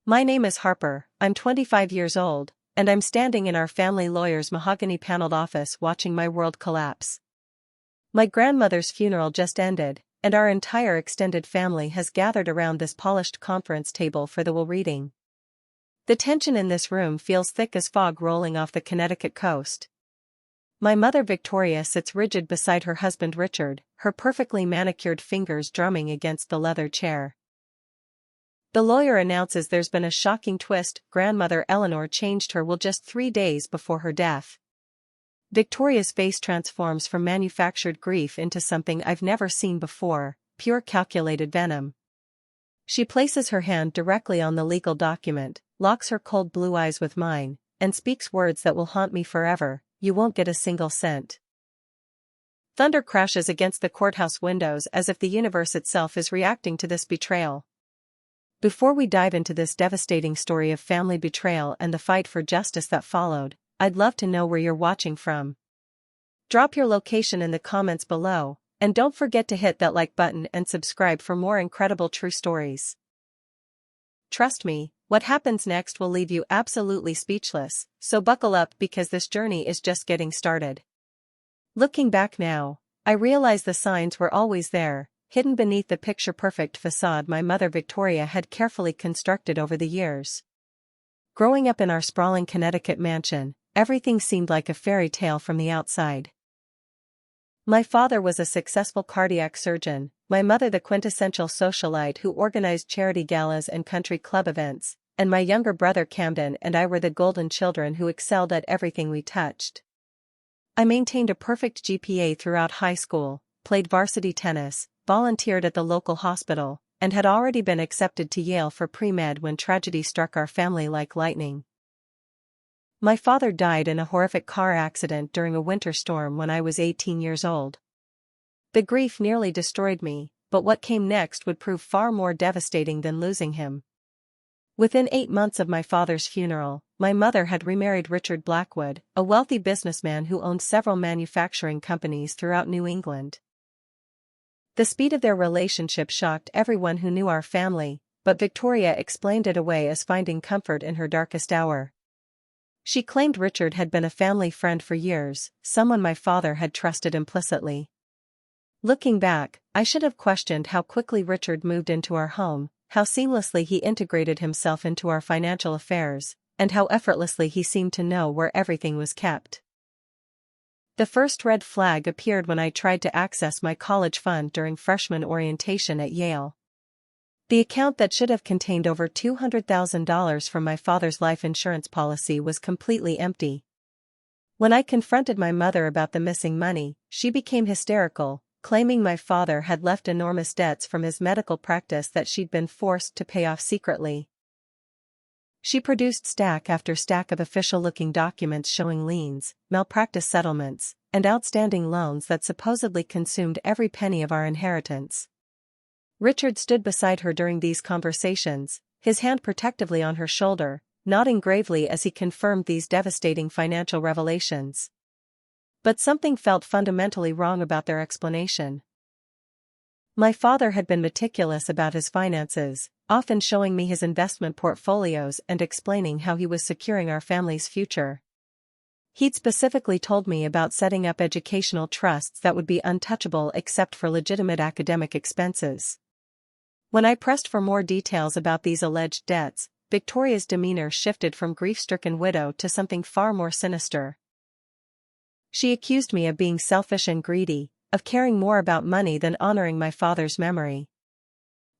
My name is Harper, I'm 25 years old, and I'm standing in our family lawyer's mahogany-paneled office watching my world collapse. My grandmother's funeral just ended, and our entire extended family has gathered around this polished conference table for the will reading. The tension in this room feels thick as fog rolling off the Connecticut coast. My mother Victoria sits rigid beside her husband Richard, her perfectly manicured fingers drumming against the leather chair. The lawyer announces there's been a shocking twist. Grandmother Eleanor changed her will just 3 days before her death. Victoria's face transforms from manufactured grief into something I've never seen before, pure calculated venom. She places her hand directly on the legal document, locks her cold blue eyes with mine, and speaks words that will haunt me forever: "You won't get a single cent." Thunder crashes against the courthouse windows as if the universe itself is reacting to this betrayal. Before we dive into this devastating story of family betrayal and the fight for justice that followed, I'd love to know where you're watching from. Drop your location in the comments below, and don't forget to hit that like button and subscribe for more incredible true stories. Trust me, what happens next will leave you absolutely speechless, so buckle up because this journey is just getting started. Looking back now, I realize the signs were always there, hidden beneath the picture-perfect facade my mother Victoria had carefully constructed over the years. Growing up in our sprawling Connecticut mansion, everything seemed like a fairy tale from the outside. My father was a successful cardiac surgeon, my mother the quintessential socialite who organized charity galas and country club events, and my younger brother Camden and I were the golden children who excelled at everything we touched. I maintained a perfect GPA throughout high school, played varsity tennis, volunteered at the local hospital, and had already been accepted to Yale for pre-med when tragedy struck our family like lightning. My father died in a horrific car accident during a winter storm when I was 18 years old. The grief nearly destroyed me, but what came next would prove far more devastating than losing him. Within 8 months of my father's funeral, my mother had remarried Richard Blackwood, a wealthy businessman who owned several manufacturing companies throughout New England. The speed of their relationship shocked everyone who knew our family, but Victoria explained it away as finding comfort in her darkest hour. She claimed Richard had been a family friend for years, someone my father had trusted implicitly. Looking back, I should have questioned how quickly Richard moved into our home, how seamlessly he integrated himself into our financial affairs, and how effortlessly he seemed to know where everything was kept. The first red flag appeared when I tried to access my college fund during freshman orientation at Yale. The account that should have contained over $200,000 from my father's life insurance policy was completely empty. When I confronted my mother about the missing money, she became hysterical, claiming my father had left enormous debts from his medical practice that she'd been forced to pay off secretly. She produced stack after stack of official-looking documents showing liens, malpractice settlements, and outstanding loans that supposedly consumed every penny of our inheritance. Richard stood beside her during these conversations, his hand protectively on her shoulder, nodding gravely as he confirmed these devastating financial revelations. But something felt fundamentally wrong about their explanation. My father had been meticulous about his finances, often showing me his investment portfolios and explaining how he was securing our family's future. He'd specifically told me about setting up educational trusts that would be untouchable except for legitimate academic expenses. When I pressed for more details about these alleged debts, Victoria's demeanor shifted from grief-stricken widow to something far more sinister. She accused me of being selfish and greedy, of caring more about money than honoring my father's memory.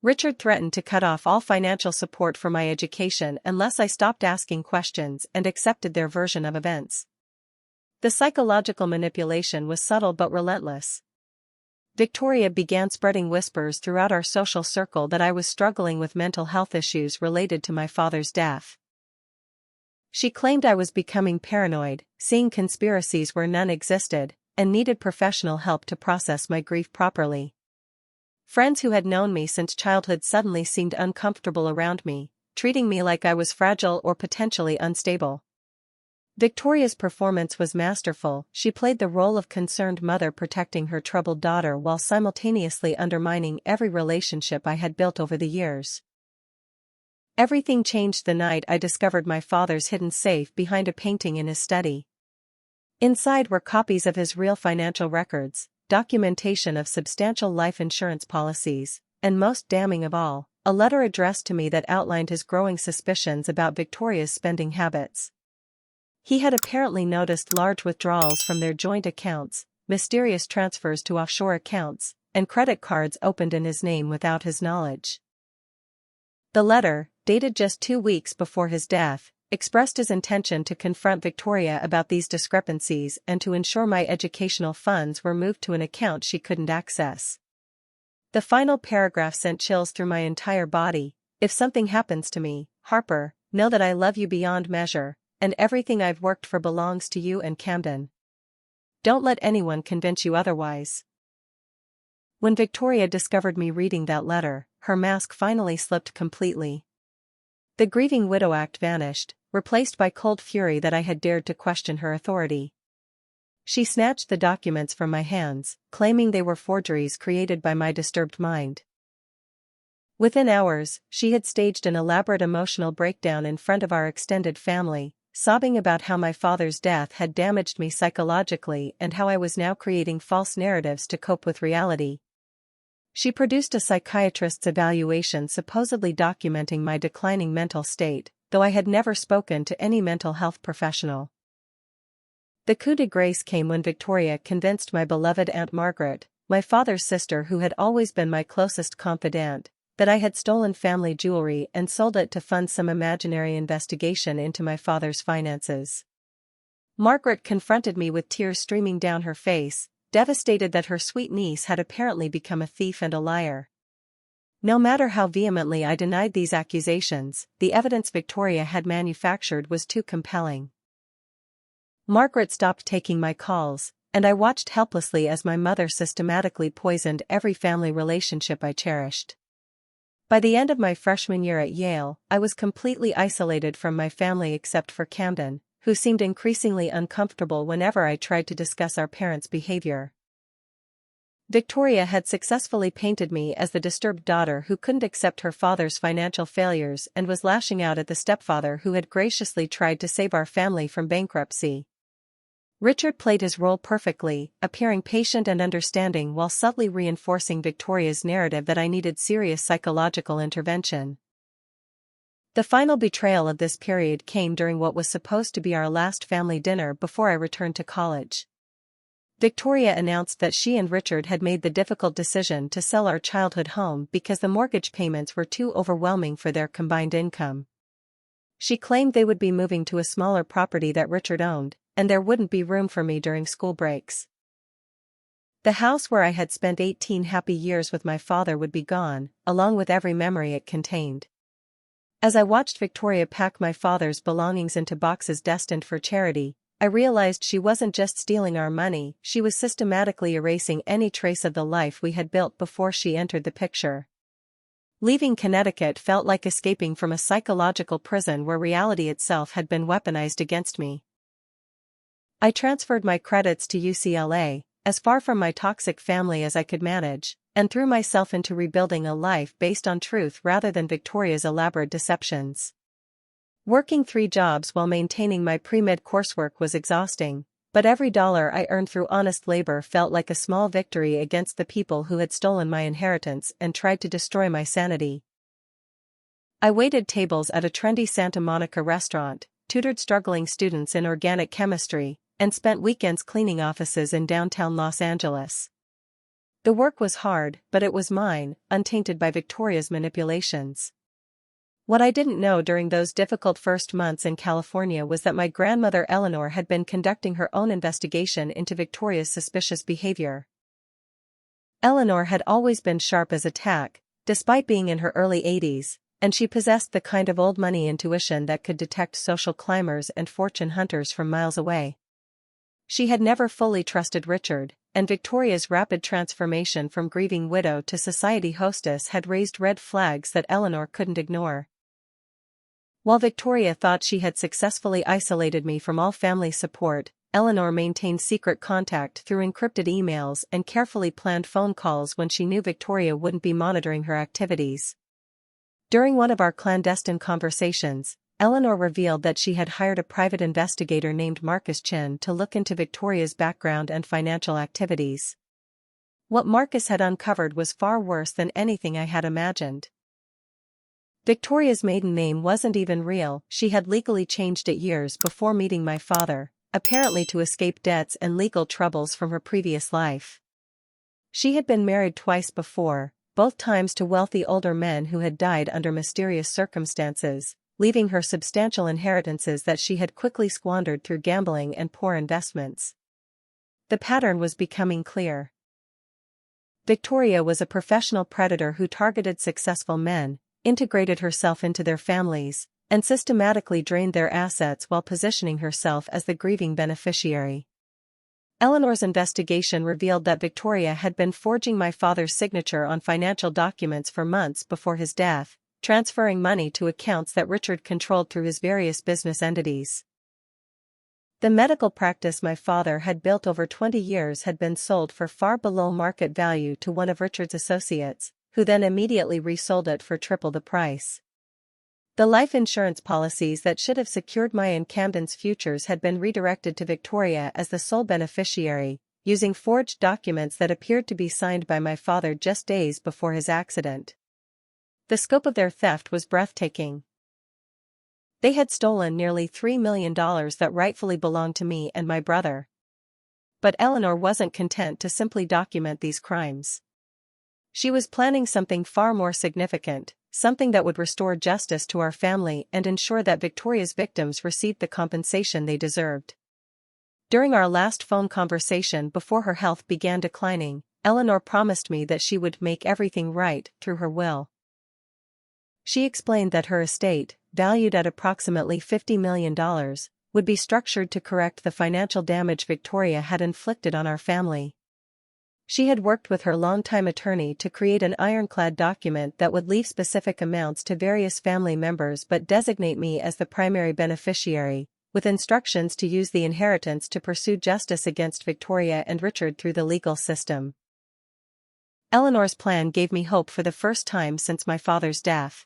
Richard threatened to cut off all financial support for my education unless I stopped asking questions and accepted their version of events. The psychological manipulation was subtle but relentless. Victoria began spreading whispers throughout our social circle that I was struggling with mental health issues related to my father's death. She claimed I was becoming paranoid, seeing conspiracies where none existed, and needed professional help to process my grief properly. Friends who had known me since childhood suddenly seemed uncomfortable around me, treating me like I was fragile or potentially unstable. Victoria's performance was masterful. She played the role of concerned mother protecting her troubled daughter while simultaneously undermining every relationship I had built over the years. Everything changed the night I discovered my father's hidden safe behind a painting in his study. Inside were copies of his real financial records, documentation of substantial life insurance policies, and most damning of all, a letter addressed to me that outlined his growing suspicions about Victoria's spending habits. He had apparently noticed large withdrawals from their joint accounts, mysterious transfers to offshore accounts, and credit cards opened in his name without his knowledge. The letter, dated just 2 weeks before his death, expressed his intention to confront Victoria about these discrepancies and to ensure my educational funds were moved to an account she couldn't access. The final paragraph sent chills through my entire body. "If something happens to me, Harper, know that I love you beyond measure, and everything I've worked for belongs to you and Camden. Don't let anyone convince you otherwise." When Victoria discovered me reading that letter, her mask finally slipped completely. The grieving widow act vanished, replaced by cold fury that I had dared to question her authority. She snatched the documents from my hands, claiming they were forgeries created by my disturbed mind. Within hours, she had staged an elaborate emotional breakdown in front of our extended family, sobbing about how my father's death had damaged me psychologically and how I was now creating false narratives to cope with reality. She produced a psychiatrist's evaluation supposedly documenting my declining mental state, though I had never spoken to any mental health professional. The coup de grace came when Victoria convinced my beloved Aunt Margaret, my father's sister who had always been my closest confidant, that I had stolen family jewelry and sold it to fund some imaginary investigation into my father's finances. Margaret confronted me with tears streaming down her face, devastated that her sweet niece had apparently become a thief and a liar. No matter how vehemently I denied these accusations, the evidence Victoria had manufactured was too compelling. Margaret stopped taking my calls, and I watched helplessly as my mother systematically poisoned every family relationship I cherished. By the end of my freshman year at Yale, I was completely isolated from my family except for Camden, who seemed increasingly uncomfortable whenever I tried to discuss our parents' behavior. Victoria had successfully painted me as the disturbed daughter who couldn't accept her father's financial failures and was lashing out at the stepfather who had graciously tried to save our family from bankruptcy. Richard played his role perfectly, appearing patient and understanding while subtly reinforcing Victoria's narrative that I needed serious psychological intervention. The final betrayal of this period came during what was supposed to be our last family dinner before I returned to college. Victoria announced that she and Richard had made the difficult decision to sell our childhood home because the mortgage payments were too overwhelming for their combined income. She claimed they would be moving to a smaller property that Richard owned, and there wouldn't be room for me during school breaks. The house where I had spent 18 happy years with my father would be gone, along with every memory it contained. As I watched Victoria pack my father's belongings into boxes destined for charity, I realized she wasn't just stealing our money, she was systematically erasing any trace of the life we had built before she entered the picture. Leaving Connecticut felt like escaping from a psychological prison where reality itself had been weaponized against me. I transferred my credits to UCLA, as far from my toxic family as I could manage, and threw myself into rebuilding a life based on truth rather than Victoria's elaborate deceptions. Working 3 jobs while maintaining my pre-med coursework was exhausting, but every dollar I earned through honest labor felt like a small victory against the people who had stolen my inheritance and tried to destroy my sanity. I waited tables at a trendy Santa Monica restaurant, tutored struggling students in organic chemistry, and spent weekends cleaning offices in downtown Los Angeles. The work was hard, but it was mine, untainted by Victoria's manipulations. What I didn't know during those difficult first months in California was that my grandmother Eleanor had been conducting her own investigation into Victoria's suspicious behavior. Eleanor had always been sharp as a tack, despite being in her early 80s, and she possessed the kind of old money intuition that could detect social climbers and fortune hunters from miles away. She had never fully trusted Richard, and Victoria's rapid transformation from grieving widow to society hostess had raised red flags that Eleanor couldn't ignore. While Victoria thought she had successfully isolated me from all family support, Eleanor maintained secret contact through encrypted emails and carefully planned phone calls when she knew Victoria wouldn't be monitoring her activities. During one of our clandestine conversations, Eleanor revealed that she had hired a private investigator named Marcus Chin to look into Victoria's background and financial activities. What Marcus had uncovered was far worse than anything I had imagined. Victoria's maiden name wasn't even real. She had legally changed it years before meeting my father, apparently to escape debts and legal troubles from her previous life. She had been married twice before, both times to wealthy older men who had died under mysterious circumstances, leaving her substantial inheritances that she had quickly squandered through gambling and poor investments. The pattern was becoming clear. Victoria was a professional predator who targeted successful men, integrated herself into their families, and systematically drained their assets while positioning herself as the grieving beneficiary. Eleanor's investigation revealed that Victoria had been forging my father's signature on financial documents for months before his death, transferring money to accounts that Richard controlled through his various business entities. The medical practice my father had built over 20 years had been sold for far below market value to one of Richard's associates, who then immediately resold it for triple the price. The life insurance policies that should have secured my and Camden's futures had been redirected to Victoria as the sole beneficiary, using forged documents that appeared to be signed by my father just days before his accident. The scope of their theft was breathtaking. They had stolen nearly $3 million that rightfully belonged to me and my brother. But Eleanor wasn't content to simply document these crimes. She was planning something far more significant, something that would restore justice to our family and ensure that Victoria's victims received the compensation they deserved. During our last phone conversation before her health began declining, Eleanor promised me that she would make everything right through her will. She explained that her estate, valued at approximately $50 million, would be structured to correct the financial damage Victoria had inflicted on our family. She had worked with her longtime attorney to create an ironclad document that would leave specific amounts to various family members but designate me as the primary beneficiary, with instructions to use the inheritance to pursue justice against Victoria and Richard through the legal system. Eleanor's plan gave me hope for the first time since my father's death.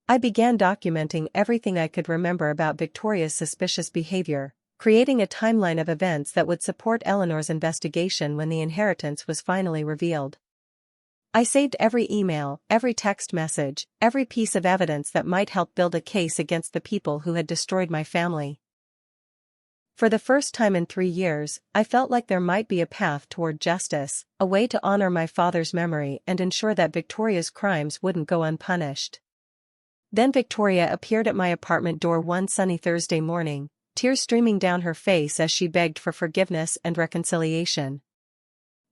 I began documenting everything I could remember about Victoria's suspicious behavior, creating a timeline of events that would support Eleanor's investigation when the inheritance was finally revealed. I saved every email, every text message, every piece of evidence that might help build a case against the people who had destroyed my family. For the first time in 3 years, I felt like there might be a path toward justice, a way to honor my father's memory and ensure that Victoria's crimes wouldn't go unpunished. Then Victoria appeared at my apartment door one sunny Thursday morning, tears streaming down her face as she begged for forgiveness and reconciliation.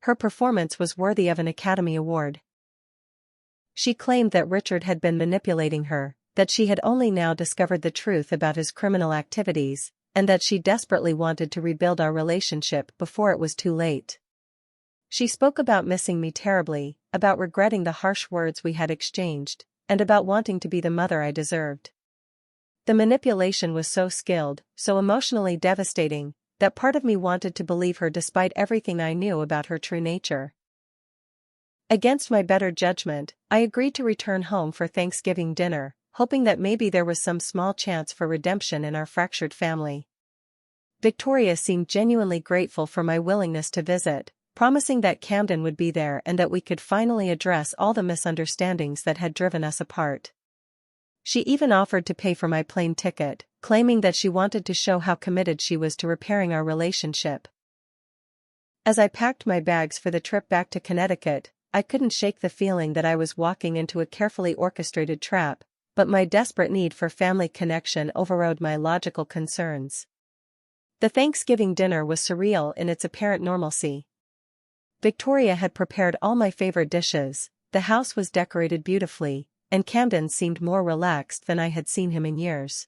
Her performance was worthy of an Academy Award. She claimed that Richard had been manipulating her, that she had only now discovered the truth about his criminal activities, and that she desperately wanted to rebuild our relationship before it was too late. She spoke about missing me terribly, about regretting the harsh words we had exchanged, and about wanting to be the mother I deserved. The manipulation was so skilled, so emotionally devastating, that part of me wanted to believe her despite everything I knew about her true nature. Against my better judgment, I agreed to return home for Thanksgiving dinner, hoping that maybe there was some small chance for redemption in our fractured family. Victoria seemed genuinely grateful for my willingness to visit, promising that Camden would be there and that we could finally address all the misunderstandings that had driven us apart. She even offered to pay for my plane ticket, claiming that she wanted to show how committed she was to repairing our relationship. As I packed my bags for the trip back to Connecticut, I couldn't shake the feeling that I was walking into a carefully orchestrated trap, but my desperate need for family connection overrode my logical concerns. The Thanksgiving dinner was surreal in its apparent normalcy. Victoria had prepared all my favorite dishes, the house was decorated beautifully, and Camden seemed more relaxed than I had seen him in years.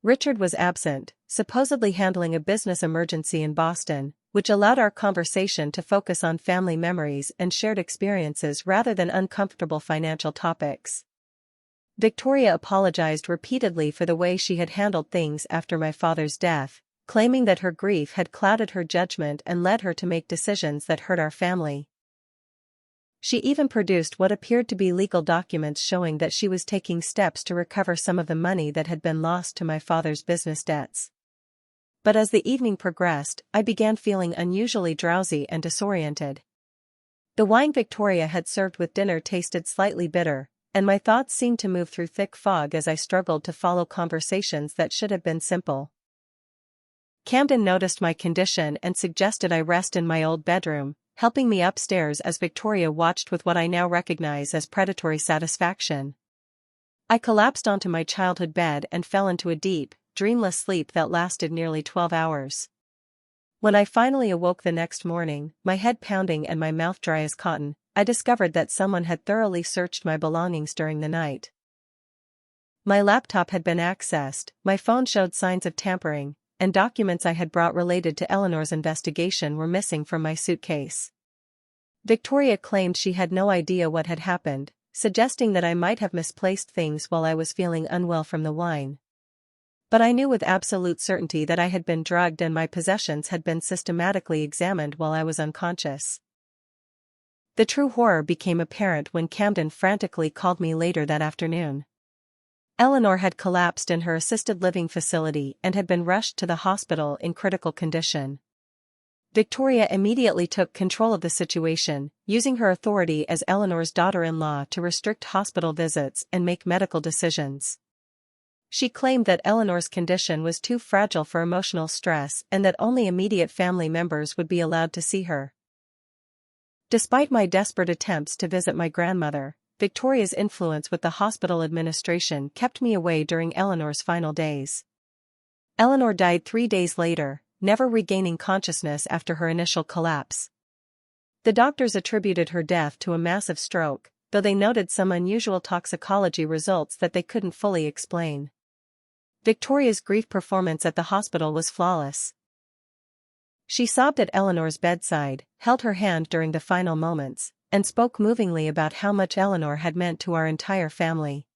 Richard was absent, supposedly handling a business emergency in Boston, which allowed our conversation to focus on family memories and shared experiences rather than uncomfortable financial topics. Victoria apologized repeatedly for the way she had handled things after my father's death, claiming that her grief had clouded her judgment and led her to make decisions that hurt our family. She even produced what appeared to be legal documents showing that she was taking steps to recover some of the money that had been lost to my father's business debts. But as the evening progressed, I began feeling unusually drowsy and disoriented. The wine Victoria had served with dinner tasted slightly bitter, and my thoughts seemed to move through thick fog as I struggled to follow conversations that should have been simple. Camden noticed my condition and suggested I rest in my old bedroom, helping me upstairs as Victoria watched with what I now recognize as predatory satisfaction. I collapsed onto my childhood bed and fell into a deep, dreamless sleep that lasted nearly 12 hours. When I finally awoke the next morning, my head pounding and my mouth dry as cotton, I discovered that someone had thoroughly searched my belongings during the night. My laptop had been accessed, my phone showed signs of tampering, and documents I had brought related to Eleanor's investigation were missing from my suitcase. Victoria claimed she had no idea what had happened, suggesting that I might have misplaced things while I was feeling unwell from the wine. But I knew with absolute certainty that I had been drugged and my possessions had been systematically examined while I was unconscious. The true horror became apparent when Camden frantically called me later that afternoon. Eleanor had collapsed in her assisted living facility and had been rushed to the hospital in critical condition. Victoria immediately took control of the situation, using her authority as Eleanor's daughter-in-law to restrict hospital visits and make medical decisions. She claimed that Eleanor's condition was too fragile for emotional stress and that only immediate family members would be allowed to see her. Despite my desperate attempts to visit my grandmother, Victoria's influence with the hospital administration kept me away during Eleanor's final days. Eleanor died 3 days later, never regaining consciousness after her initial collapse. The doctors attributed her death to a massive stroke, though they noted some unusual toxicology results that they couldn't fully explain. Victoria's grief performance at the hospital was flawless. She sobbed at Eleanor's bedside, held her hand during the final moments, and spoke movingly about how much Eleanor had meant to our entire family.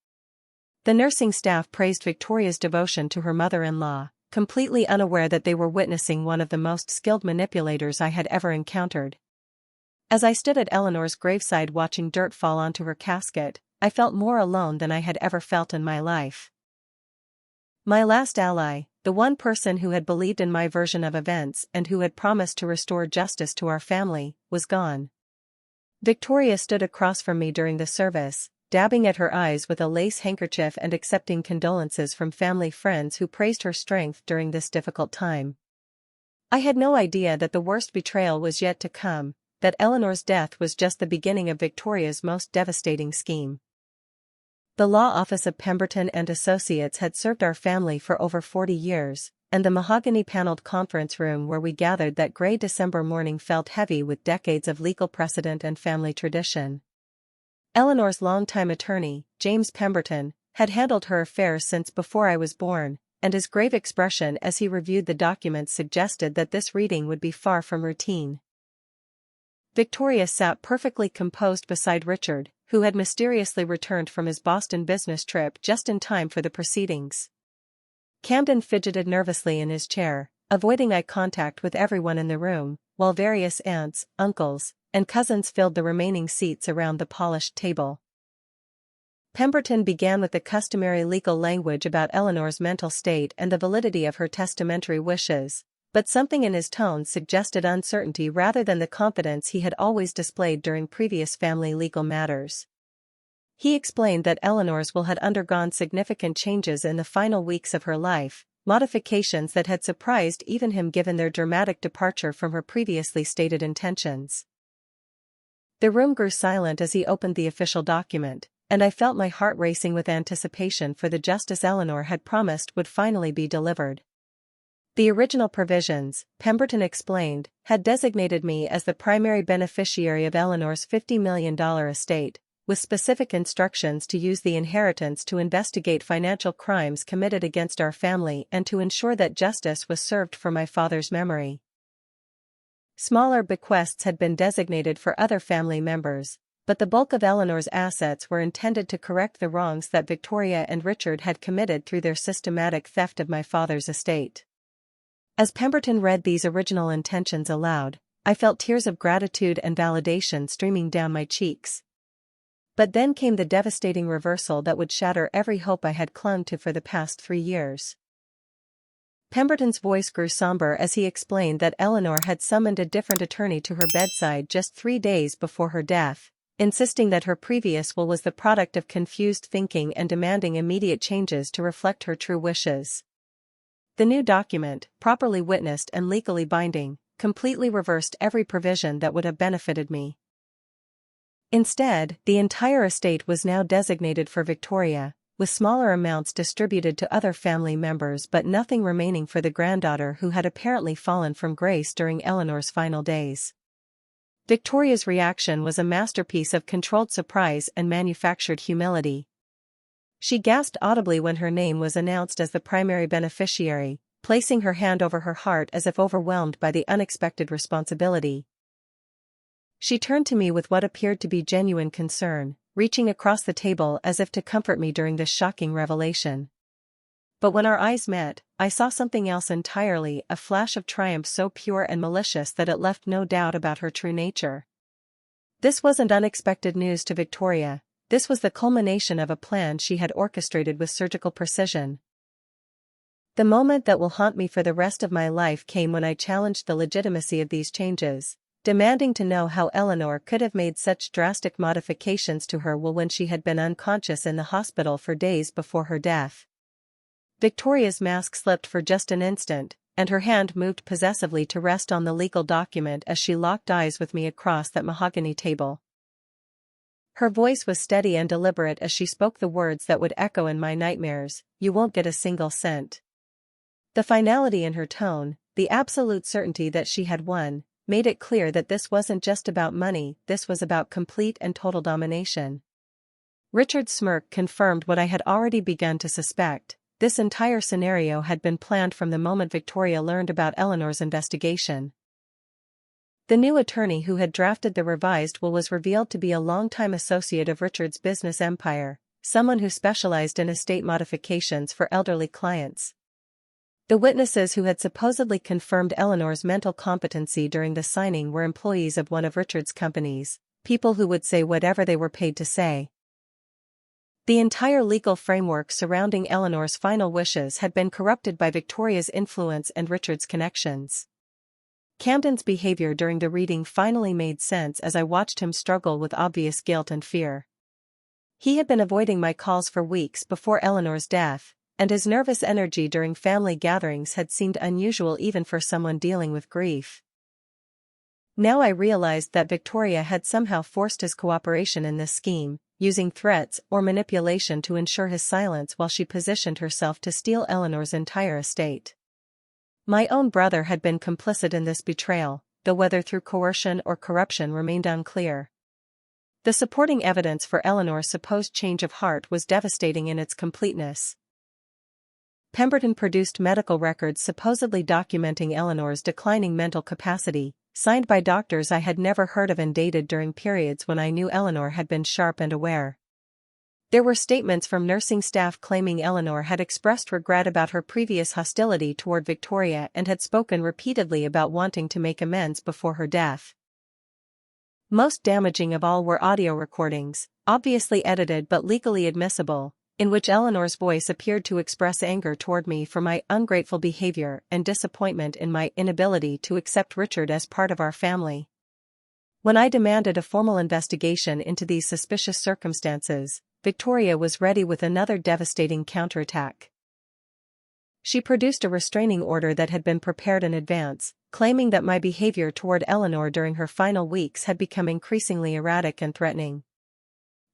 The nursing staff praised Victoria's devotion to her mother-in-law, completely unaware that they were witnessing one of the most skilled manipulators I had ever encountered. As I stood at Eleanor's graveside watching dirt fall onto her casket, I felt more alone than I had ever felt in my life. My last ally, the one person who had believed in my version of events and who had promised to restore justice to our family, was gone. Victoria stood across from me during the service, dabbing at her eyes with a lace handkerchief and accepting condolences from family friends who praised her strength during this difficult time. I had no idea that the worst betrayal was yet to come, that Eleanor's death was just the beginning of Victoria's most devastating scheme. The law office of Pemberton and Associates had served our family for over 40 years, and the mahogany-paneled conference room where we gathered that gray December morning felt heavy with decades of legal precedent and family tradition. Eleanor's longtime attorney, James Pemberton, had handled her affairs since before I was born, and his grave expression as he reviewed the documents suggested that this reading would be far from routine. Victoria sat perfectly composed beside Richard, who had mysteriously returned from his Boston business trip just in time for the proceedings. Camden fidgeted nervously in his chair, avoiding eye contact with everyone in the room, while various aunts, uncles, and cousins filled the remaining seats around the polished table. Pemberton began with the customary legal language about Eleanor's mental state and the validity of her testamentary wishes, but something in his tone suggested uncertainty rather than the confidence he had always displayed during previous family legal matters. He explained that Eleanor's will had undergone significant changes in the final weeks of her life, modifications that had surprised even him given their dramatic departure from her previously stated intentions. The room grew silent as he opened the official document, and I felt my heart racing with anticipation for the justice Eleanor had promised would finally be delivered. The original provisions, Pemberton explained, had designated me as the primary beneficiary of Eleanor's $50 million estate, with specific instructions to use the inheritance to investigate financial crimes committed against our family and to ensure that justice was served for my father's memory. Smaller bequests had been designated for other family members, but the bulk of Eleanor's assets were intended to correct the wrongs that Victoria and Richard had committed through their systematic theft of my father's estate. As Pemberton read these original intentions aloud, I felt tears of gratitude and validation streaming down my cheeks. But then came the devastating reversal that would shatter every hope I had clung to for the past 3 years. Pemberton's voice grew somber as he explained that Eleanor had summoned a different attorney to her bedside just 3 days before her death, insisting that her previous will was the product of confused thinking and demanding immediate changes to reflect her true wishes. The new document, properly witnessed and legally binding, completely reversed every provision that would have benefited me. Instead, the entire estate was now designated for Victoria, with smaller amounts distributed to other family members but nothing remaining for the granddaughter who had apparently fallen from grace during Eleanor's final days. Victoria's reaction was a masterpiece of controlled surprise and manufactured humility. She gasped audibly when her name was announced as the primary beneficiary, placing her hand over her heart as if overwhelmed by the unexpected responsibility. She turned to me with what appeared to be genuine concern, reaching across the table as if to comfort me during this shocking revelation. But when our eyes met, I saw something else entirely, a flash of triumph so pure and malicious that it left no doubt about her true nature. This wasn't unexpected news to Victoria. This was the culmination of a plan she had orchestrated with surgical precision. The moment that will haunt me for the rest of my life came when I challenged the legitimacy of these changes, demanding to know how Eleanor could have made such drastic modifications to her will when she had been unconscious in the hospital for days before her death. Victoria's mask slipped for just an instant, and her hand moved possessively to rest on the legal document as she locked eyes with me across that mahogany table. Her voice was steady and deliberate as she spoke the words that would echo in my nightmares, "You won't get a single cent." The finality in her tone, the absolute certainty that she had won, made it clear that this wasn't just about money, this was about complete and total domination. Richard's smirk confirmed what I had already begun to suspect. This entire scenario had been planned from the moment Victoria learned about Eleanor's investigation. The new attorney who had drafted the revised will was revealed to be a longtime associate of Richard's business empire, someone who specialized in estate modifications for elderly clients. The witnesses who had supposedly confirmed Eleanor's mental competency during the signing were employees of one of Richard's companies, people who would say whatever they were paid to say. The entire legal framework surrounding Eleanor's final wishes had been corrupted by Victoria's influence and Richard's connections. Camden's behavior during the reading finally made sense as I watched him struggle with obvious guilt and fear. He had been avoiding my calls for weeks before Eleanor's death, and his nervous energy during family gatherings had seemed unusual even for someone dealing with grief. Now I realized that Victoria had somehow forced his cooperation in this scheme, using threats or manipulation to ensure his silence while she positioned herself to steal Eleanor's entire estate. My own brother had been complicit in this betrayal, though whether through coercion or corruption remained unclear. The supporting evidence for Eleanor's supposed change of heart was devastating in its completeness. Pemberton produced medical records supposedly documenting Eleanor's declining mental capacity, signed by doctors I had never heard of and dated during periods when I knew Eleanor had been sharp and aware. There were statements from nursing staff claiming Eleanor had expressed regret about her previous hostility toward Victoria and had spoken repeatedly about wanting to make amends before her death. Most damaging of all were audio recordings, obviously edited but legally admissible, in which Eleanor's voice appeared to express anger toward me for my ungrateful behavior and disappointment in my inability to accept Richard as part of our family. When I demanded a formal investigation into these suspicious circumstances, Victoria was ready with another devastating counterattack. She produced a restraining order that had been prepared in advance, claiming that my behavior toward Eleanor during her final weeks had become increasingly erratic and threatening.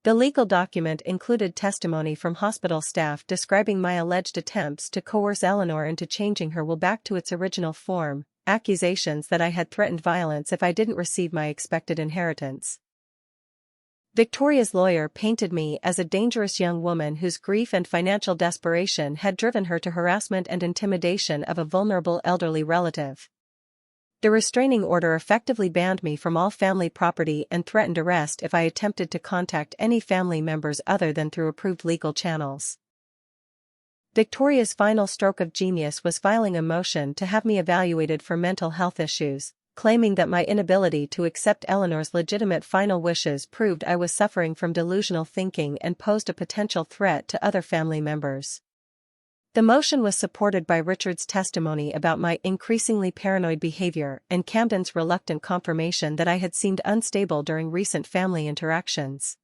The legal document included testimony from hospital staff describing my alleged attempts to coerce Eleanor into changing her will back to its original form, accusations that I had threatened violence if I didn't receive my expected inheritance. Victoria's lawyer painted me as a dangerous young woman whose grief and financial desperation had driven her to harassment and intimidation of a vulnerable elderly relative. The restraining order effectively banned me from all family property and threatened arrest if I attempted to contact any family members other than through approved legal channels. Victoria's final stroke of genius was filing a motion to have me evaluated for mental health issues, claiming that my inability to accept Eleanor's legitimate final wishes proved I was suffering from delusional thinking and posed a potential threat to other family members. The motion was supported by Richard's testimony about my increasingly paranoid behavior and Camden's reluctant confirmation that I had seemed unstable during recent family interactions.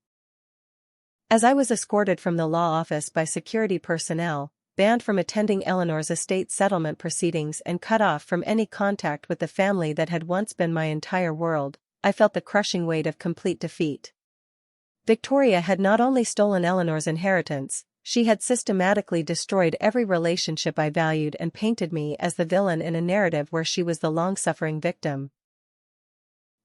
As I was escorted from the law office by security personnel, banned from attending Eleanor's estate settlement proceedings and cut off from any contact with the family that had once been my entire world, I felt the crushing weight of complete defeat. Victoria had not only stolen Eleanor's inheritance, she had systematically destroyed every relationship I valued and painted me as the villain in a narrative where she was the long-suffering victim.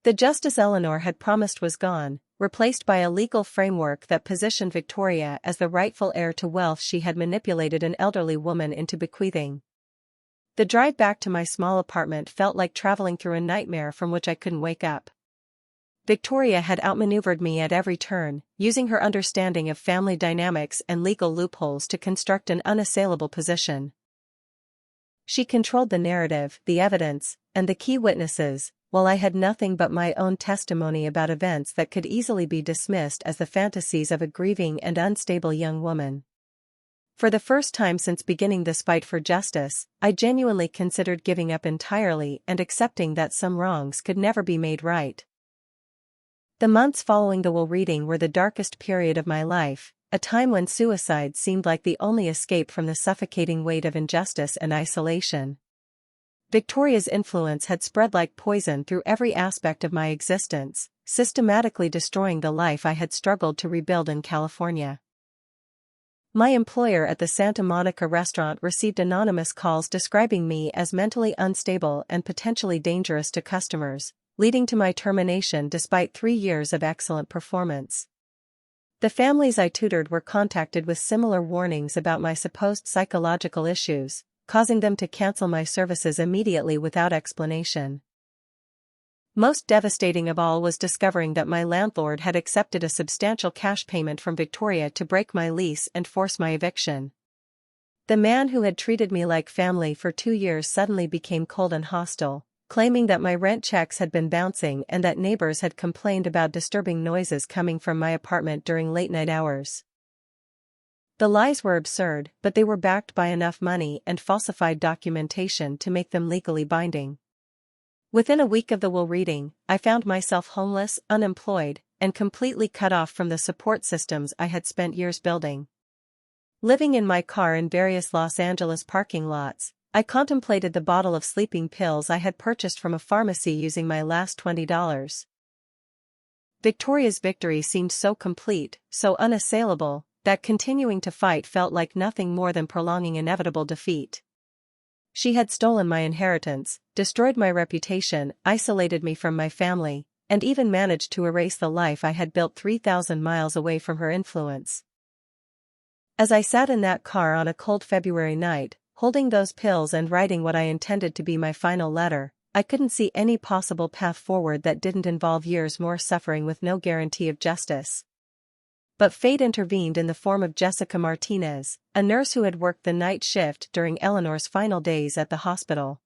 The justice Eleanor had promised was gone, replaced by a legal framework that positioned Victoria as the rightful heir to wealth she had manipulated an elderly woman into bequeathing. The drive back to my small apartment felt like traveling through a nightmare from which I couldn't wake up. Victoria had outmaneuvered me at every turn, using her understanding of family dynamics and legal loopholes to construct an unassailable position. She controlled the narrative, the evidence, and the key witnesses, while I had nothing but my own testimony about events that could easily be dismissed as the fantasies of a grieving and unstable young woman. For the first time since beginning this fight for justice, I genuinely considered giving up entirely and accepting that some wrongs could never be made right. The months following the will reading were the darkest period of my life, a time when suicide seemed like the only escape from the suffocating weight of injustice and isolation. Victoria's influence had spread like poison through every aspect of my existence, systematically destroying the life I had struggled to rebuild in California. My employer at the Santa Monica restaurant received anonymous calls describing me as mentally unstable and potentially dangerous to customers, leading to my termination despite 3 years of excellent performance. The families I tutored were contacted with similar warnings about my supposed psychological issues, causing them to cancel my services immediately without explanation. Most devastating of all was discovering that my landlord had accepted a substantial cash payment from Victoria to break my lease and force my eviction. The man who had treated me like family for 2 years suddenly became cold and hostile, claiming that my rent checks had been bouncing and that neighbors had complained about disturbing noises coming from my apartment during late-night hours. The lies were absurd, but they were backed by enough money and falsified documentation to make them legally binding. Within a week of the will reading, I found myself homeless, unemployed, and completely cut off from the support systems I had spent years building. Living in my car in various Los Angeles parking lots, I contemplated the bottle of sleeping pills I had purchased from a pharmacy using my last $20. Victoria's victory seemed so complete, so unassailable, that continuing to fight felt like nothing more than prolonging inevitable defeat. She had stolen my inheritance, destroyed my reputation, isolated me from my family, and even managed to erase the life I had built 3,000 miles away from her influence. As I sat in that car on a cold February night, holding those pills and writing what I intended to be my final letter, I couldn't see any possible path forward that didn't involve years more suffering with no guarantee of justice. But fate intervened in the form of Jessica Martinez, a nurse who had worked the night shift during Eleanor's final days at the hospital.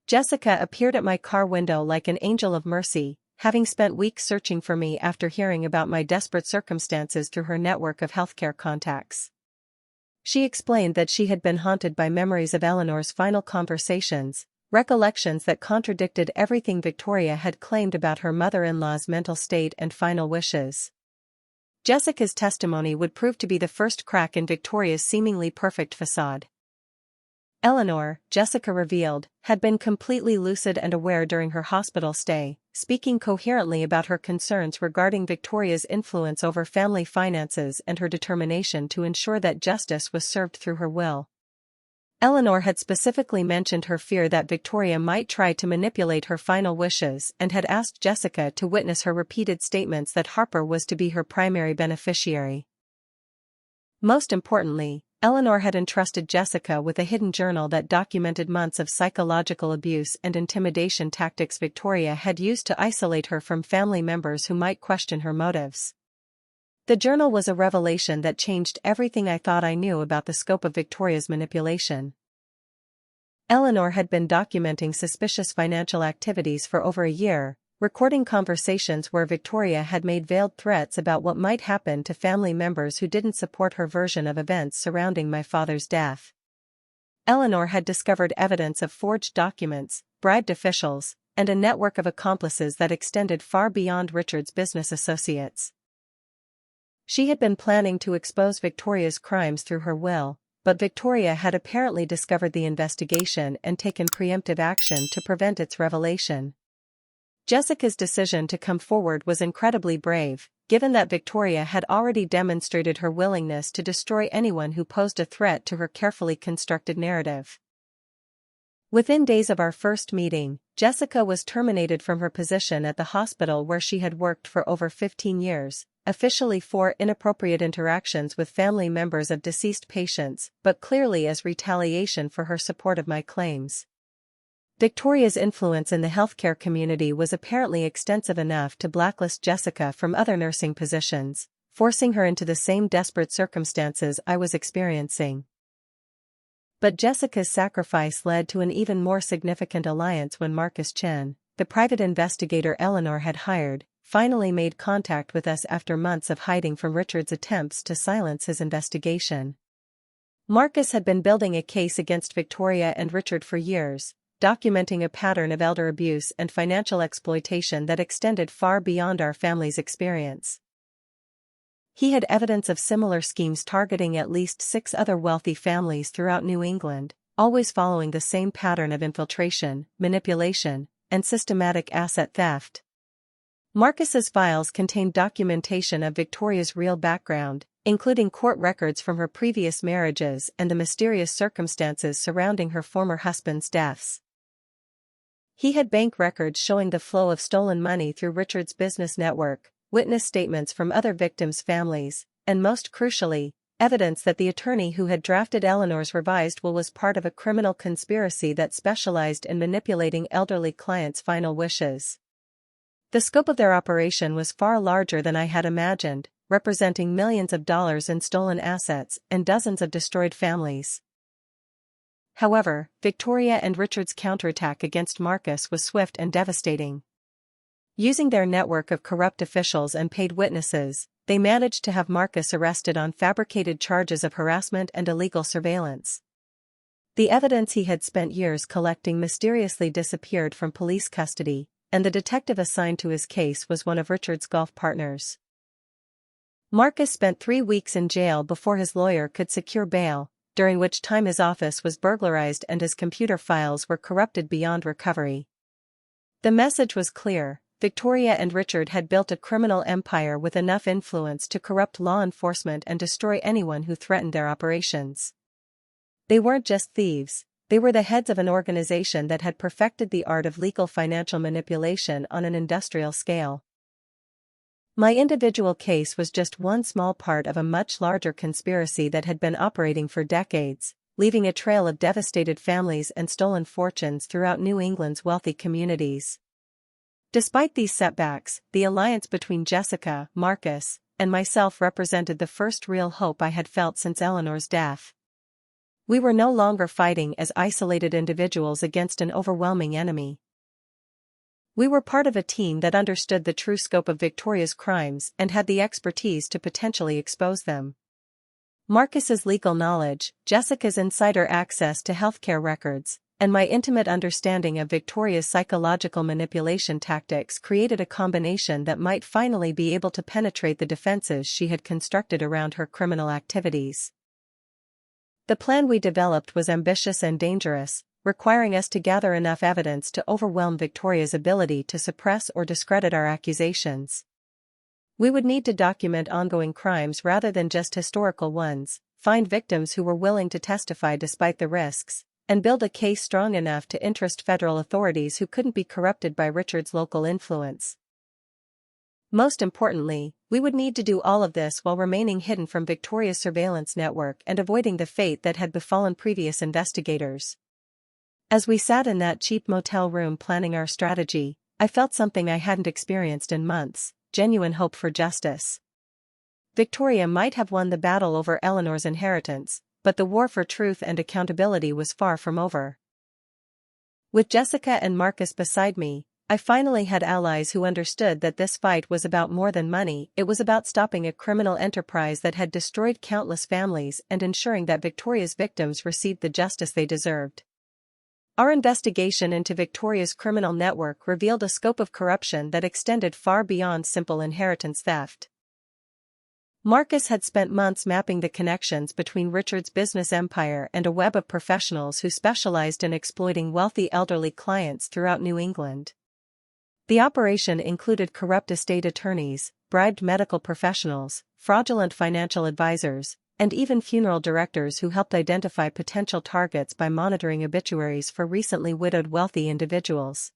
Jessica appeared at my car window like an angel of mercy, having spent weeks searching for me after hearing about my desperate circumstances through her network of healthcare contacts. She explained that she had been haunted by memories of Eleanor's final conversations, recollections that contradicted everything Victoria had claimed about her mother-in-law's mental state and final wishes. Jessica's testimony would prove to be the first crack in Victoria's seemingly perfect facade. Eleanor, Jessica revealed, had been completely lucid and aware during her hospital stay, speaking coherently about her concerns regarding Victoria's influence over family finances and her determination to ensure that justice was served through her will. Eleanor had specifically mentioned her fear that Victoria might try to manipulate her final wishes and had asked Jessica to witness her repeated statements that Harper was to be her primary beneficiary. Most importantly, Eleanor had entrusted Jessica with a hidden journal that documented months of psychological abuse and intimidation tactics Victoria had used to isolate her from family members who might question her motives. The journal was a revelation that changed everything I thought I knew about the scope of Victoria's manipulation. Eleanor had been documenting suspicious financial activities for over a year, recording conversations where Victoria had made veiled threats about what might happen to family members who didn't support her version of events surrounding my father's death. Eleanor had discovered evidence of forged documents, bribed officials, and a network of accomplices that extended far beyond Richard's business associates. She had been planning to expose Victoria's crimes through her will, but Victoria had apparently discovered the investigation and taken preemptive action to prevent its revelation. Jessica's decision to come forward was incredibly brave, given that Victoria had already demonstrated her willingness to destroy anyone who posed a threat to her carefully constructed narrative. Within days of our first meeting, Jessica was terminated from her position at the hospital where she had worked for over 15 years, officially for inappropriate interactions with family members of deceased patients, but clearly as retaliation for her support of my claims. Victoria's influence in the healthcare community was apparently extensive enough to blacklist Jessica from other nursing positions, forcing her into the same desperate circumstances I was experiencing. But Jessica's sacrifice led to an even more significant alliance when Marcus Chen, the private investigator Eleanor had hired, finally made contact with us after months of hiding from Richard's attempts to silence his investigation. Marcus had been building a case against Victoria and Richard for years, documenting a pattern of elder abuse and financial exploitation that extended far beyond our family's experience. He had evidence of similar schemes targeting at least 6 other wealthy families throughout New England, always following the same pattern of infiltration, manipulation, and systematic asset theft. Marcus's files contained documentation of Victoria's real background, including court records from her previous marriages and the mysterious circumstances surrounding her former husband's deaths. He had bank records showing the flow of stolen money through Richard's business network, witness statements from other victims' families, and most crucially, evidence that the attorney who had drafted Eleanor's revised will was part of a criminal conspiracy that specialized in manipulating elderly clients' final wishes. The scope of their operation was far larger than I had imagined, representing millions of dollars in stolen assets and dozens of destroyed families. However, Victoria and Richard's counterattack against Marcus was swift and devastating. Using their network of corrupt officials and paid witnesses, they managed to have Marcus arrested on fabricated charges of harassment and illegal surveillance. The evidence he had spent years collecting mysteriously disappeared from police custody, and the detective assigned to his case was one of Richard's golf partners. Marcus spent 3 weeks in jail before his lawyer could secure bail, during which time his office was burglarized and his computer files were corrupted beyond recovery. The message was clear: Victoria and Richard had built a criminal empire with enough influence to corrupt law enforcement and destroy anyone who threatened their operations. They weren't just thieves, they were the heads of an organization that had perfected the art of legal financial manipulation on an industrial scale. My individual case was just one small part of a much larger conspiracy that had been operating for decades, leaving a trail of devastated families and stolen fortunes throughout New England's wealthy communities. Despite these setbacks, the alliance between Jessica, Marcus, and myself represented the first real hope I had felt since Eleanor's death. We were no longer fighting as isolated individuals against an overwhelming enemy. We were part of a team that understood the true scope of Victoria's crimes and had the expertise to potentially expose them. Marcus's legal knowledge, Jessica's insider access to healthcare records, and my intimate understanding of Victoria's psychological manipulation tactics created a combination that might finally be able to penetrate the defenses she had constructed around her criminal activities. The plan we developed was ambitious and dangerous, requiring us to gather enough evidence to overwhelm Victoria's ability to suppress or discredit our accusations. We would need to document ongoing crimes rather than just historical ones, find victims who were willing to testify despite the risks, and build a case strong enough to interest federal authorities who couldn't be corrupted by Richard's local influence. Most importantly, we would need to do all of this while remaining hidden from Victoria's surveillance network and avoiding the fate that had befallen previous investigators. As we sat in that cheap motel room planning our strategy, I felt something I hadn't experienced in months: genuine hope for justice. Victoria might have won the battle over Eleanor's inheritance, but the war for truth and accountability was far from over. With Jessica and Marcus beside me, I finally had allies who understood that this fight was about more than money. It was about stopping a criminal enterprise that had destroyed countless families and ensuring that Victoria's victims received the justice they deserved. Our investigation into Victoria's criminal network revealed a scope of corruption that extended far beyond simple inheritance theft. Marcus had spent months mapping the connections between Richard's business empire and a web of professionals who specialized in exploiting wealthy elderly clients throughout New England. The operation included corrupt estate attorneys, bribed medical professionals, fraudulent financial advisors, and even funeral directors who helped identify potential targets by monitoring obituaries for recently widowed wealthy individuals.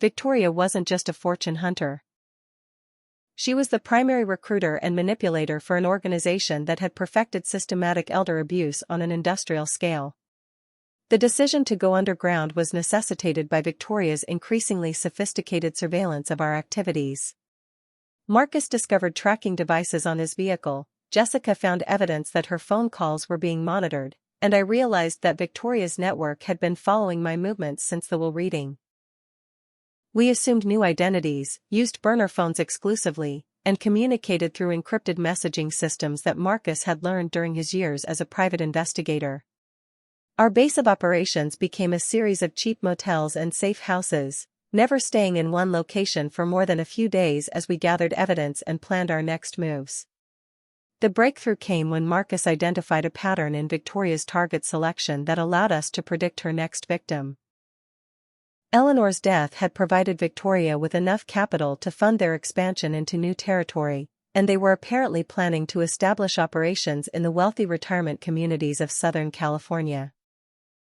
Victoria wasn't just a fortune hunter. She was the primary recruiter and manipulator for an organization that had perfected systematic elder abuse on an industrial scale. The decision to go underground was necessitated by Victoria's increasingly sophisticated surveillance of our activities. Marcus discovered tracking devices on his vehicle, Jessica found evidence that her phone calls were being monitored, and I realized that Victoria's network had been following my movements since the will reading. We assumed new identities, used burner phones exclusively, and communicated through encrypted messaging systems that Marcus had learned during his years as a private investigator. Our base of operations became a series of cheap motels and safe houses, never staying in one location for more than a few days as we gathered evidence and planned our next moves. The breakthrough came when Marcus identified a pattern in Victoria's target selection that allowed us to predict her next victim. Eleanor's death had provided Victoria with enough capital to fund their expansion into new territory, and they were apparently planning to establish operations in the wealthy retirement communities of Southern California.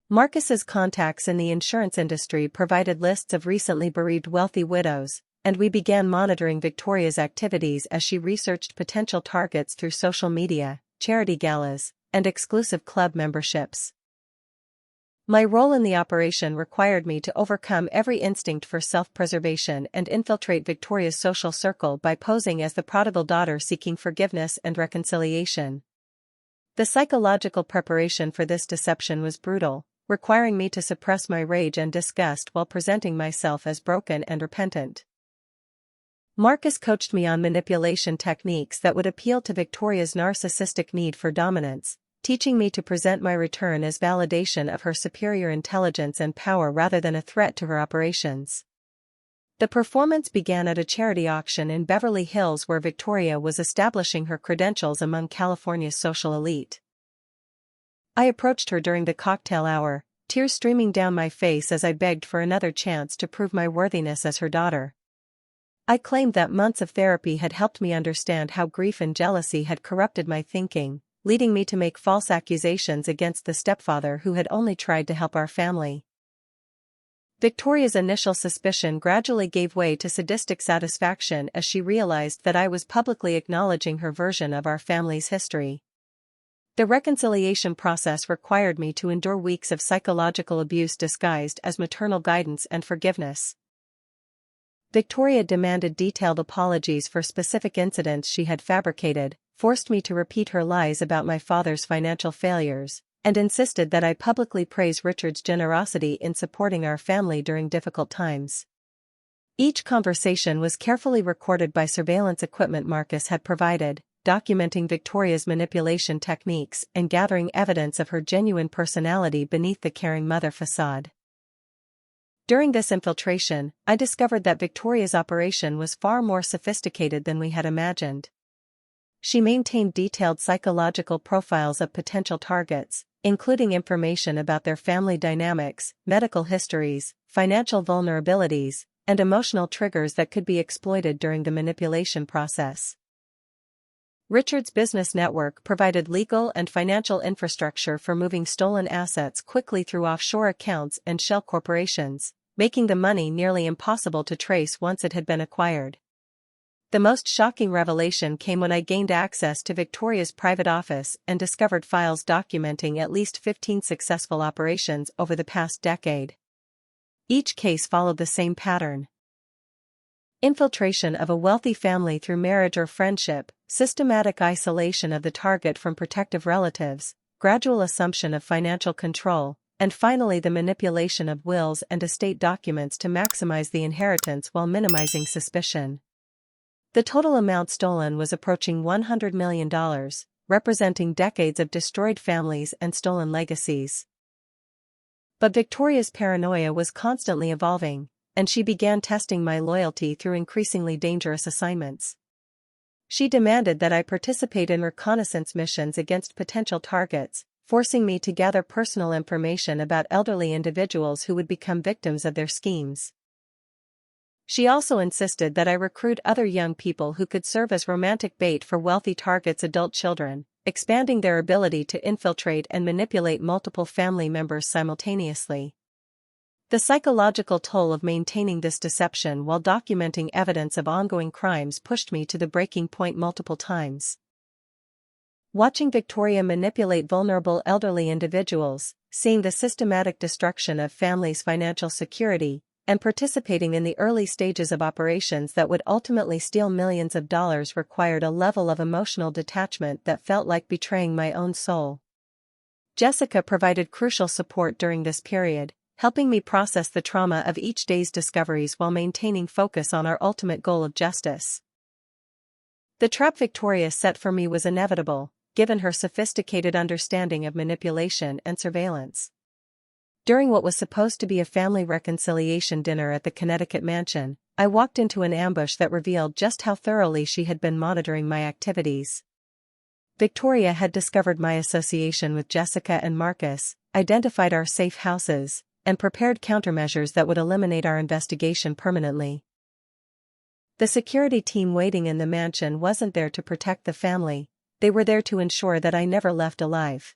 Marcus's contacts in the insurance industry provided lists of recently bereaved wealthy widows, and we began monitoring Victoria's activities as she researched potential targets through social media, charity galas, and exclusive club memberships. My role in the operation required me to overcome every instinct for self-preservation and infiltrate Victoria's social circle by posing as the prodigal daughter seeking forgiveness and reconciliation. The psychological preparation for this deception was brutal, requiring me to suppress my rage and disgust while presenting myself as broken and repentant. Marcus coached me on manipulation techniques that would appeal to Victoria's narcissistic need for dominance, teaching me to present my return as validation of her superior intelligence and power rather than a threat to her operations. The performance began at a charity auction in Beverly Hills where Victoria was establishing her credentials among California's social elite. I approached her during the cocktail hour, tears streaming down my face as I begged for another chance to prove my worthiness as her daughter. I claimed that months of therapy had helped me understand how grief and jealousy had corrupted my thinking, leading me to make false accusations against the stepfather who had only tried to help our family. Victoria's initial suspicion gradually gave way to sadistic satisfaction as she realized that I was publicly acknowledging her version of our family's history. The reconciliation process required me to endure weeks of psychological abuse disguised as maternal guidance and forgiveness. Victoria demanded detailed apologies for specific incidents she had fabricated, forced me to repeat her lies about my father's financial failures, and insisted that I publicly praise Richard's generosity in supporting our family during difficult times. Each conversation was carefully recorded by surveillance equipment Marcus had provided, documenting Victoria's manipulation techniques and gathering evidence of her genuine personality beneath the caring mother facade. During this infiltration, I discovered that Victoria's operation was far more sophisticated than we had imagined. She maintained detailed psychological profiles of potential targets, including information about their family dynamics, medical histories, financial vulnerabilities, and emotional triggers that could be exploited during the manipulation process. Richard's business network provided legal and financial infrastructure for moving stolen assets quickly through offshore accounts and shell corporations, making the money nearly impossible to trace once it had been acquired. The most shocking revelation came when I gained access to Victoria's private office and discovered files documenting at least 15 successful operations over the past decade. Each case followed the same pattern: infiltration of a wealthy family through marriage or friendship, systematic isolation of the target from protective relatives, gradual assumption of financial control, and finally the manipulation of wills and estate documents to maximize the inheritance while minimizing suspicion. The total amount stolen was approaching $100 million, representing decades of destroyed families and stolen legacies. But Victoria's paranoia was constantly evolving, and she began testing my loyalty through increasingly dangerous assignments. She demanded that I participate in reconnaissance missions against potential targets, forcing me to gather personal information about elderly individuals who would become victims of their schemes. She also insisted that I recruit other young people who could serve as romantic bait for wealthy targets' adult children, expanding their ability to infiltrate and manipulate multiple family members simultaneously. The psychological toll of maintaining this deception while documenting evidence of ongoing crimes pushed me to the breaking point multiple times. Watching Victoria manipulate vulnerable elderly individuals, seeing the systematic destruction of families' financial security, and participating in the early stages of operations that would ultimately steal millions of dollars required a level of emotional detachment that felt like betraying my own soul. Jessica provided crucial support during this period, helping me process the trauma of each day's discoveries while maintaining focus on our ultimate goal of justice. The trap Victoria set for me was inevitable, given her sophisticated understanding of manipulation and surveillance. During what was supposed to be a family reconciliation dinner at the Connecticut mansion, I walked into an ambush that revealed just how thoroughly she had been monitoring my activities. Victoria had discovered my association with Jessica and Marcus, identified our safe houses, and prepared countermeasures that would eliminate our investigation permanently. The security team waiting in the mansion wasn't there to protect the family, they were there to ensure that I never left alive.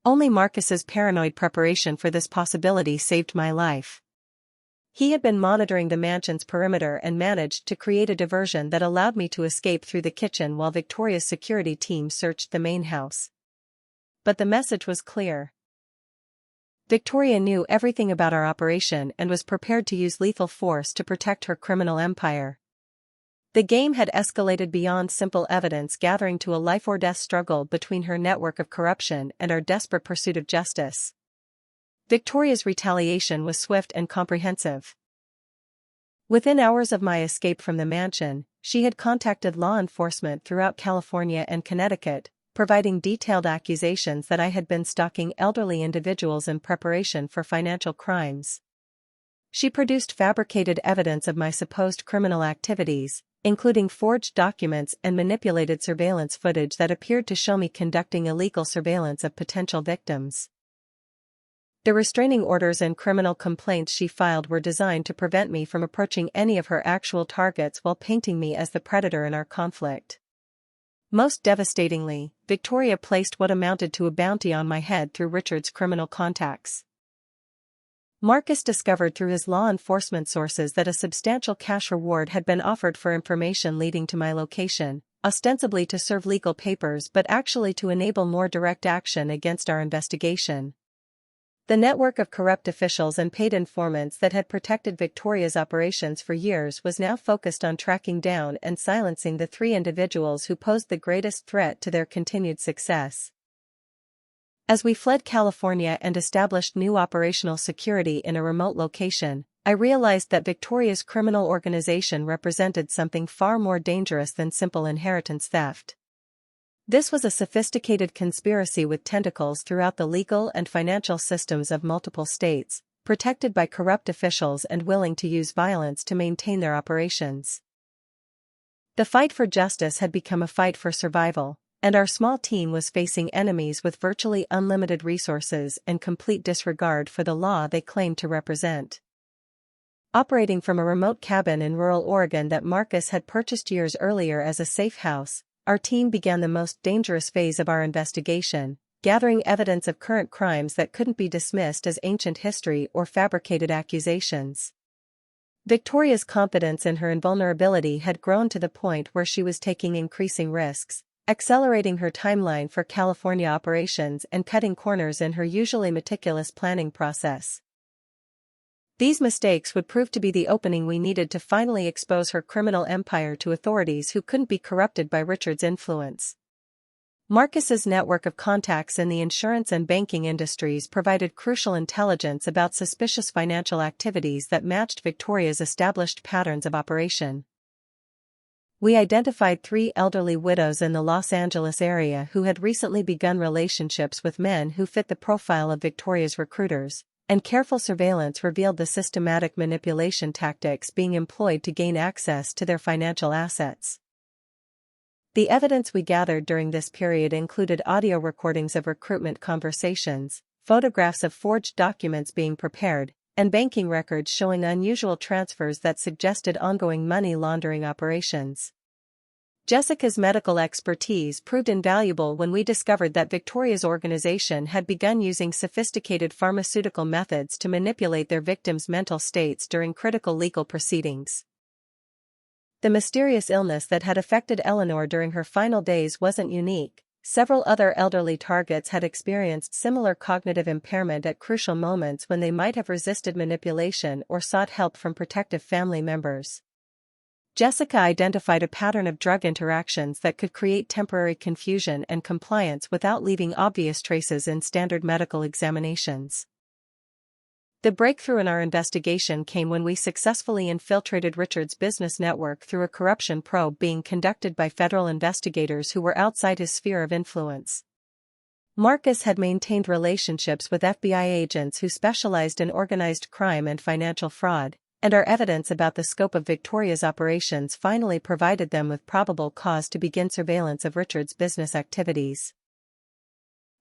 Only Marcus's paranoid preparation for this possibility saved my life. He had been monitoring the mansion's perimeter and managed to create a diversion that allowed me to escape through the kitchen while Victoria's security team searched the main house. But the message was clear. Victoria knew everything about our operation and was prepared to use lethal force to protect her criminal empire. The game had escalated beyond simple evidence gathering to a life-or-death struggle between her network of corruption and our desperate pursuit of justice. Victoria's retaliation was swift and comprehensive. Within hours of my escape from the mansion, she had contacted law enforcement throughout California and Connecticut, providing detailed accusations that I had been stalking elderly individuals in preparation for financial crimes. She produced fabricated evidence of my supposed criminal activities, including forged documents and manipulated surveillance footage that appeared to show me conducting illegal surveillance of potential victims. The restraining orders and criminal complaints she filed were designed to prevent me from approaching any of her actual targets while painting me as the predator in our conflict. Most devastatingly, Victoria placed what amounted to a bounty on my head through Richard's criminal contacts. Marcus discovered through his law enforcement sources that a substantial cash reward had been offered for information leading to my location, ostensibly to serve legal papers but actually to enable more direct action against our investigation. The network of corrupt officials and paid informants that had protected Victoria's operations for years was now focused on tracking down and silencing the three individuals who posed the greatest threat to their continued success. As we fled California and established new operational security in a remote location, I realized that Victoria's criminal organization represented something far more dangerous than simple inheritance theft. This was a sophisticated conspiracy with tentacles throughout the legal and financial systems of multiple states, protected by corrupt officials and willing to use violence to maintain their operations. The fight for justice had become a fight for survival, and our small team was facing enemies with virtually unlimited resources and complete disregard for the law they claimed to represent. Operating from a remote cabin in rural Oregon that Marcus had purchased years earlier as a safe house, our team began the most dangerous phase of our investigation, gathering evidence of current crimes that couldn't be dismissed as ancient history or fabricated accusations. Victoria's confidence in her invulnerability had grown to the point where she was taking increasing risks, accelerating her timeline for California operations and cutting corners in her usually meticulous planning process. These mistakes would prove to be the opening we needed to finally expose her criminal empire to authorities who couldn't be corrupted by Richard's influence. Marcus's network of contacts in the insurance and banking industries provided crucial intelligence about suspicious financial activities that matched Victoria's established patterns of operation. We identified 3 elderly widows in the Los Angeles area who had recently begun relationships with men who fit the profile of Victoria's recruiters, and careful surveillance revealed the systematic manipulation tactics being employed to gain access to their financial assets. The evidence we gathered during this period included audio recordings of recruitment conversations, photographs of forged documents being prepared, and banking records showing unusual transfers that suggested ongoing money laundering operations. Jessica's medical expertise proved invaluable when we discovered that Victoria's organization had begun using sophisticated pharmaceutical methods to manipulate their victims' mental states during critical legal proceedings. The mysterious illness that had affected Eleanor during her final days wasn't unique. Several other elderly targets had experienced similar cognitive impairment at crucial moments when they might have resisted manipulation or sought help from protective family members. Jessica identified a pattern of drug interactions that could create temporary confusion and compliance without leaving obvious traces in standard medical examinations. The breakthrough in our investigation came when we successfully infiltrated Richard's business network through a corruption probe being conducted by federal investigators who were outside his sphere of influence. Marcus had maintained relationships with FBI agents who specialized in organized crime and financial fraud, and our evidence about the scope of Victoria's operations finally provided them with probable cause to begin surveillance of Richard's business activities.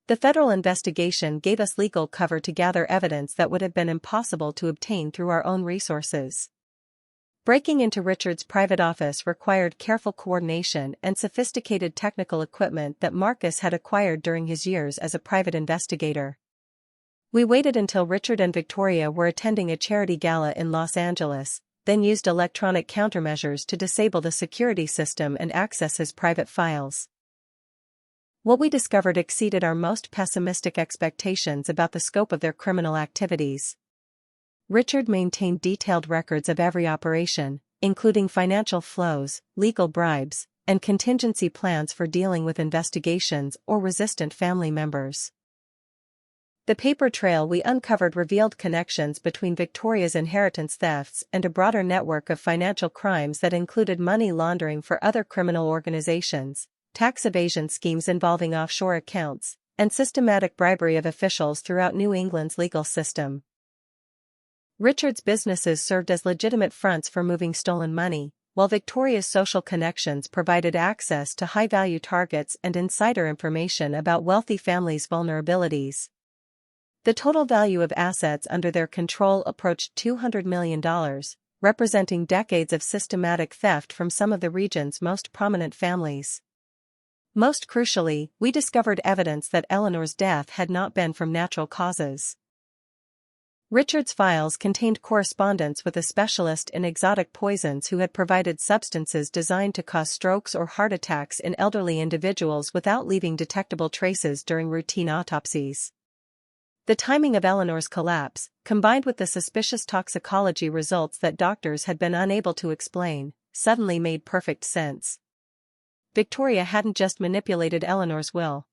The federal investigation gave us legal cover to gather evidence that would have been impossible to obtain through our own resources. Breaking into Richard's private office required careful coordination and sophisticated technical equipment that Marcus had acquired during his years as a private investigator. We waited until Richard and Victoria were attending a charity gala in Los Angeles, then used electronic countermeasures to disable the security system and access his private files. What we discovered exceeded our most pessimistic expectations about the scope of their criminal activities. Richard maintained detailed records of every operation, including financial flows, legal bribes, and contingency plans for dealing with investigations or resistant family members. The paper trail we uncovered revealed connections between Victoria's inheritance thefts and a broader network of financial crimes that included money laundering for other criminal organizations, tax evasion schemes involving offshore accounts, and systematic bribery of officials throughout New England's legal system. Richard's businesses served as legitimate fronts for moving stolen money, while Victoria's social connections provided access to high-value targets and insider information about wealthy families' vulnerabilities. The total value of assets under their control approached $200 million, representing decades of systematic theft from some of the region's most prominent families. Most crucially, we discovered evidence that Eleanor's death had not been from natural causes. Richard's files contained correspondence with a specialist in exotic poisons who had provided substances designed to cause strokes or heart attacks in elderly individuals without leaving detectable traces during routine autopsies. The timing of Eleanor's collapse, combined with the suspicious toxicology results that doctors had been unable to explain, suddenly made perfect sense. Victoria hadn't just manipulated Eleanor's will.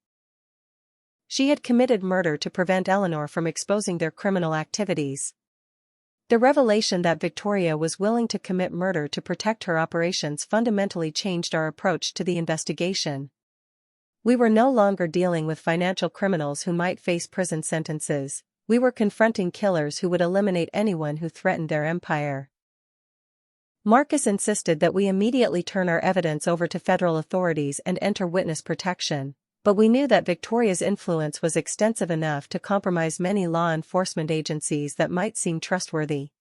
She had committed murder to prevent Eleanor from exposing their criminal activities. The revelation that Victoria was willing to commit murder to protect her operations fundamentally changed our approach to the investigation. We were no longer dealing with financial criminals who might face prison sentences. We were confronting killers who would eliminate anyone who threatened their empire. Marcus insisted that we immediately turn our evidence over to federal authorities and enter witness protection, but we knew that Victoria's influence was extensive enough to compromise many law enforcement agencies that might seem trustworthy.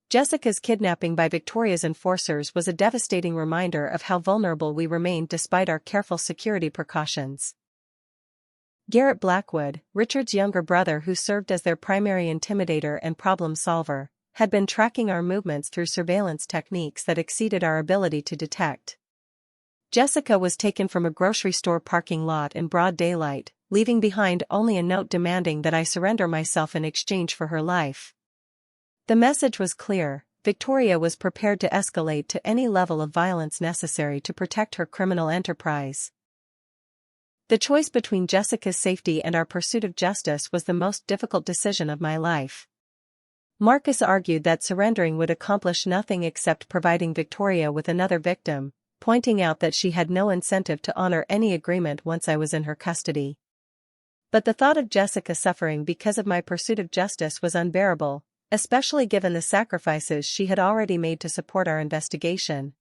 Jessica's kidnapping by Victoria's enforcers was a devastating reminder of how vulnerable we remained despite our careful security precautions. Garrett Blackwood, Richard's younger brother who served as their primary intimidator and problem solver, had been tracking our movements through surveillance techniques that exceeded our ability to detect. Jessica was taken from a grocery store parking lot in broad daylight, leaving behind only a note demanding that I surrender myself in exchange for her life. The message was clear: Victoria was prepared to escalate to any level of violence necessary to protect her criminal enterprise. The choice between Jessica's safety and our pursuit of justice was the most difficult decision of my life. Marcus argued that surrendering would accomplish nothing except providing Victoria with another victim, pointing out that she had no incentive to honor any agreement once I was in her custody. But the thought of Jessica suffering because of my pursuit of justice was unbearable, especially given the sacrifices she had already made to support our investigation.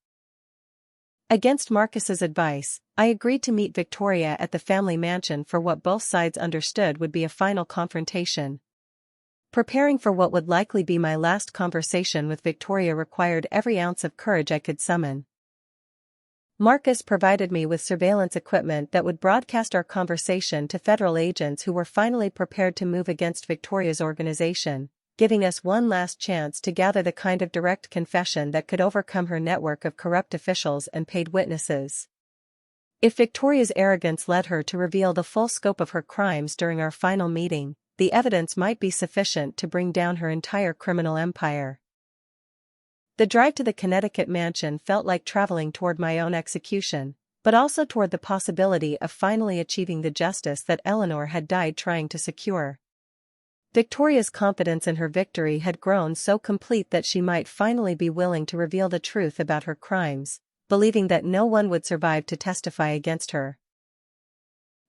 Against Marcus's advice, I agreed to meet Victoria at the family mansion for what both sides understood would be a final confrontation. Preparing for what would likely be my last conversation with Victoria required every ounce of courage I could summon. Marcus provided me with surveillance equipment that would broadcast our conversation to federal agents who were finally prepared to move against Victoria's organization, giving us one last chance to gather the kind of direct confession that could overcome her network of corrupt officials and paid witnesses. If Victoria's arrogance led her to reveal the full scope of her crimes during our final meeting, the evidence might be sufficient to bring down her entire criminal empire. The drive to the Connecticut mansion felt like traveling toward my own execution, but also toward the possibility of finally achieving the justice that Eleanor had died trying to secure. Victoria's confidence in her victory had grown so complete that she might finally be willing to reveal the truth about her crimes, believing that no one would survive to testify against her.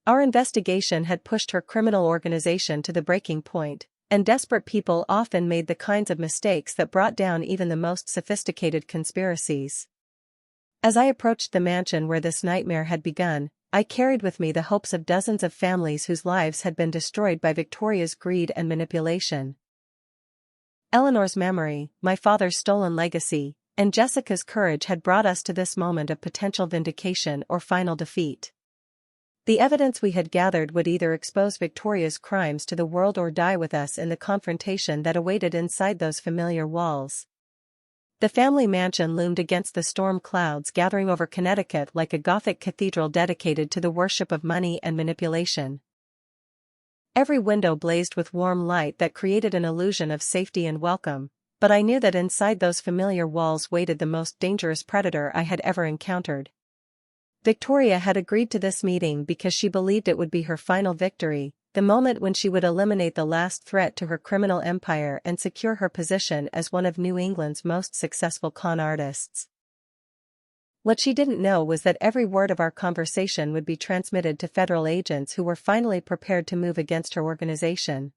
Our investigation had pushed her criminal organization to the breaking point, and desperate people often made the kinds of mistakes that brought down even the most sophisticated conspiracies. As I approached the mansion where this nightmare had begun, I carried with me the hopes of dozens of families whose lives had been destroyed by Victoria's greed and manipulation. Eleanor's memory, my father's stolen legacy, and Jessica's courage had brought us to this moment of potential vindication or final defeat. The evidence we had gathered would either expose Victoria's crimes to the world or die with us in the confrontation that awaited inside those familiar walls. The family mansion loomed against the storm clouds gathering over Connecticut like a Gothic cathedral dedicated to the worship of money and manipulation. Every window blazed with warm light that created an illusion of safety and welcome, but I knew that inside those familiar walls waited the most dangerous predator I had ever encountered. Victoria had agreed to this meeting because she believed it would be her final victory, the moment when she would eliminate the last threat to her criminal empire and secure her position as one of New England's most successful con artists. What she didn't know was that every word of our conversation would be transmitted to federal agents who were finally prepared to move against her organization.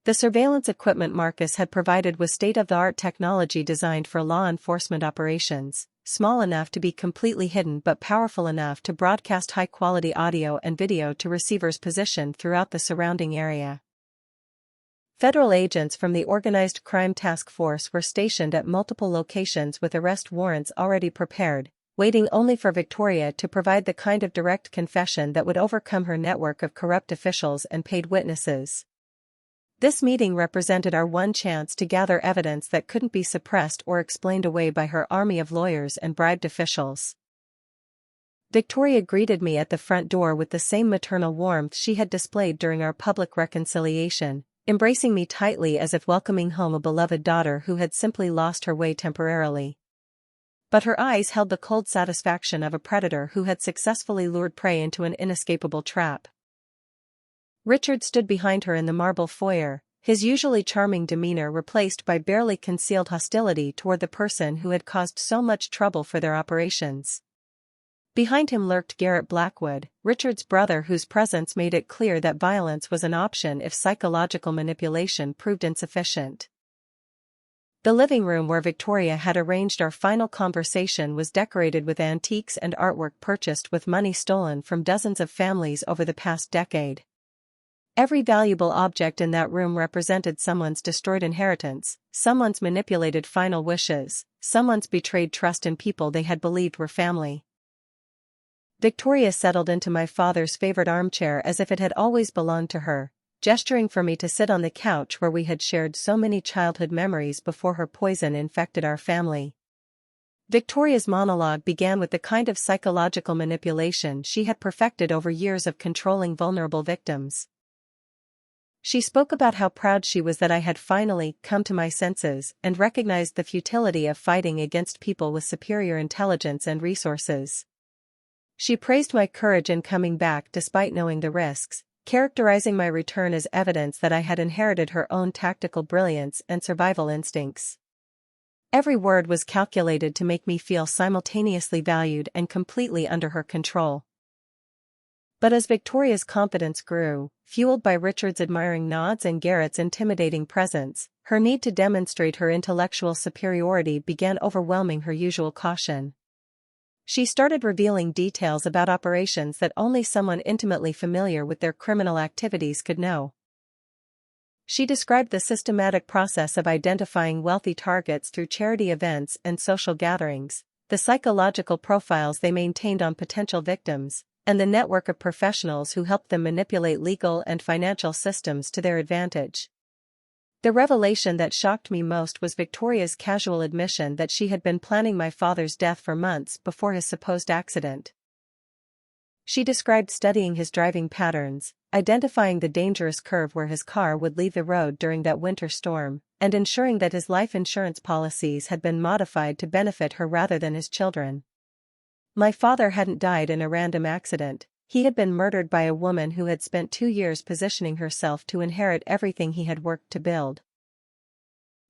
The surveillance equipment Marcus had provided was state-of-the-art technology designed for law enforcement operations, small enough to be completely hidden but powerful enough to broadcast high-quality audio and video to receivers positioned throughout the surrounding area. Federal agents from the Organized Crime Task Force were stationed at multiple locations with arrest warrants already prepared, waiting only for Victoria to provide the kind of direct confession that would overcome her network of corrupt officials and paid witnesses. This meeting represented our one chance to gather evidence that couldn't be suppressed or explained away by her army of lawyers and bribed officials. Victoria greeted me at the front door with the same maternal warmth she had displayed during our public reconciliation, embracing me tightly as if welcoming home a beloved daughter who had simply lost her way temporarily. But her eyes held the cold satisfaction of a predator who had successfully lured prey into an inescapable trap. Richard stood behind her in the marble foyer, his usually charming demeanor replaced by barely concealed hostility toward the person who had caused so much trouble for their operations. Behind him lurked Garrett Blackwood, Richard's brother, whose presence made it clear that violence was an option if psychological manipulation proved insufficient. The living room where Victoria had arranged our final conversation was decorated with antiques and artwork purchased with money stolen from dozens of families over the past decade. Every valuable object in that room represented someone's destroyed inheritance, someone's manipulated final wishes, someone's betrayed trust in people they had believed were family. Victoria settled into my father's favorite armchair as if it had always belonged to her, gesturing for me to sit on the couch where we had shared so many childhood memories before her poison infected our family. Victoria's monologue began with the kind of psychological manipulation she had perfected over years of controlling vulnerable victims. She spoke about how proud she was that I had finally come to my senses and recognized the futility of fighting against people with superior intelligence and resources. She praised my courage in coming back despite knowing the risks, characterizing my return as evidence that I had inherited her own tactical brilliance and survival instincts. Every word was calculated to make me feel simultaneously valued and completely under her control. But as Victoria's confidence grew, fueled by Richard's admiring nods and Garrett's intimidating presence, her need to demonstrate her intellectual superiority began overwhelming her usual caution. She started revealing details about operations that only someone intimately familiar with their criminal activities could know. She described the systematic process of identifying wealthy targets through charity events and social gatherings, the psychological profiles they maintained on potential victims, and the network of professionals who helped them manipulate legal and financial systems to their advantage. The revelation that shocked me most was Victoria's casual admission that she had been planning my father's death for months before his supposed accident. She described studying his driving patterns, identifying the dangerous curve where his car would leave the road during that winter storm, and ensuring that his life insurance policies had been modified to benefit her rather than his children. My father hadn't died in a random accident. He had been murdered by a woman who had spent 2 years positioning herself to inherit everything he had worked to build.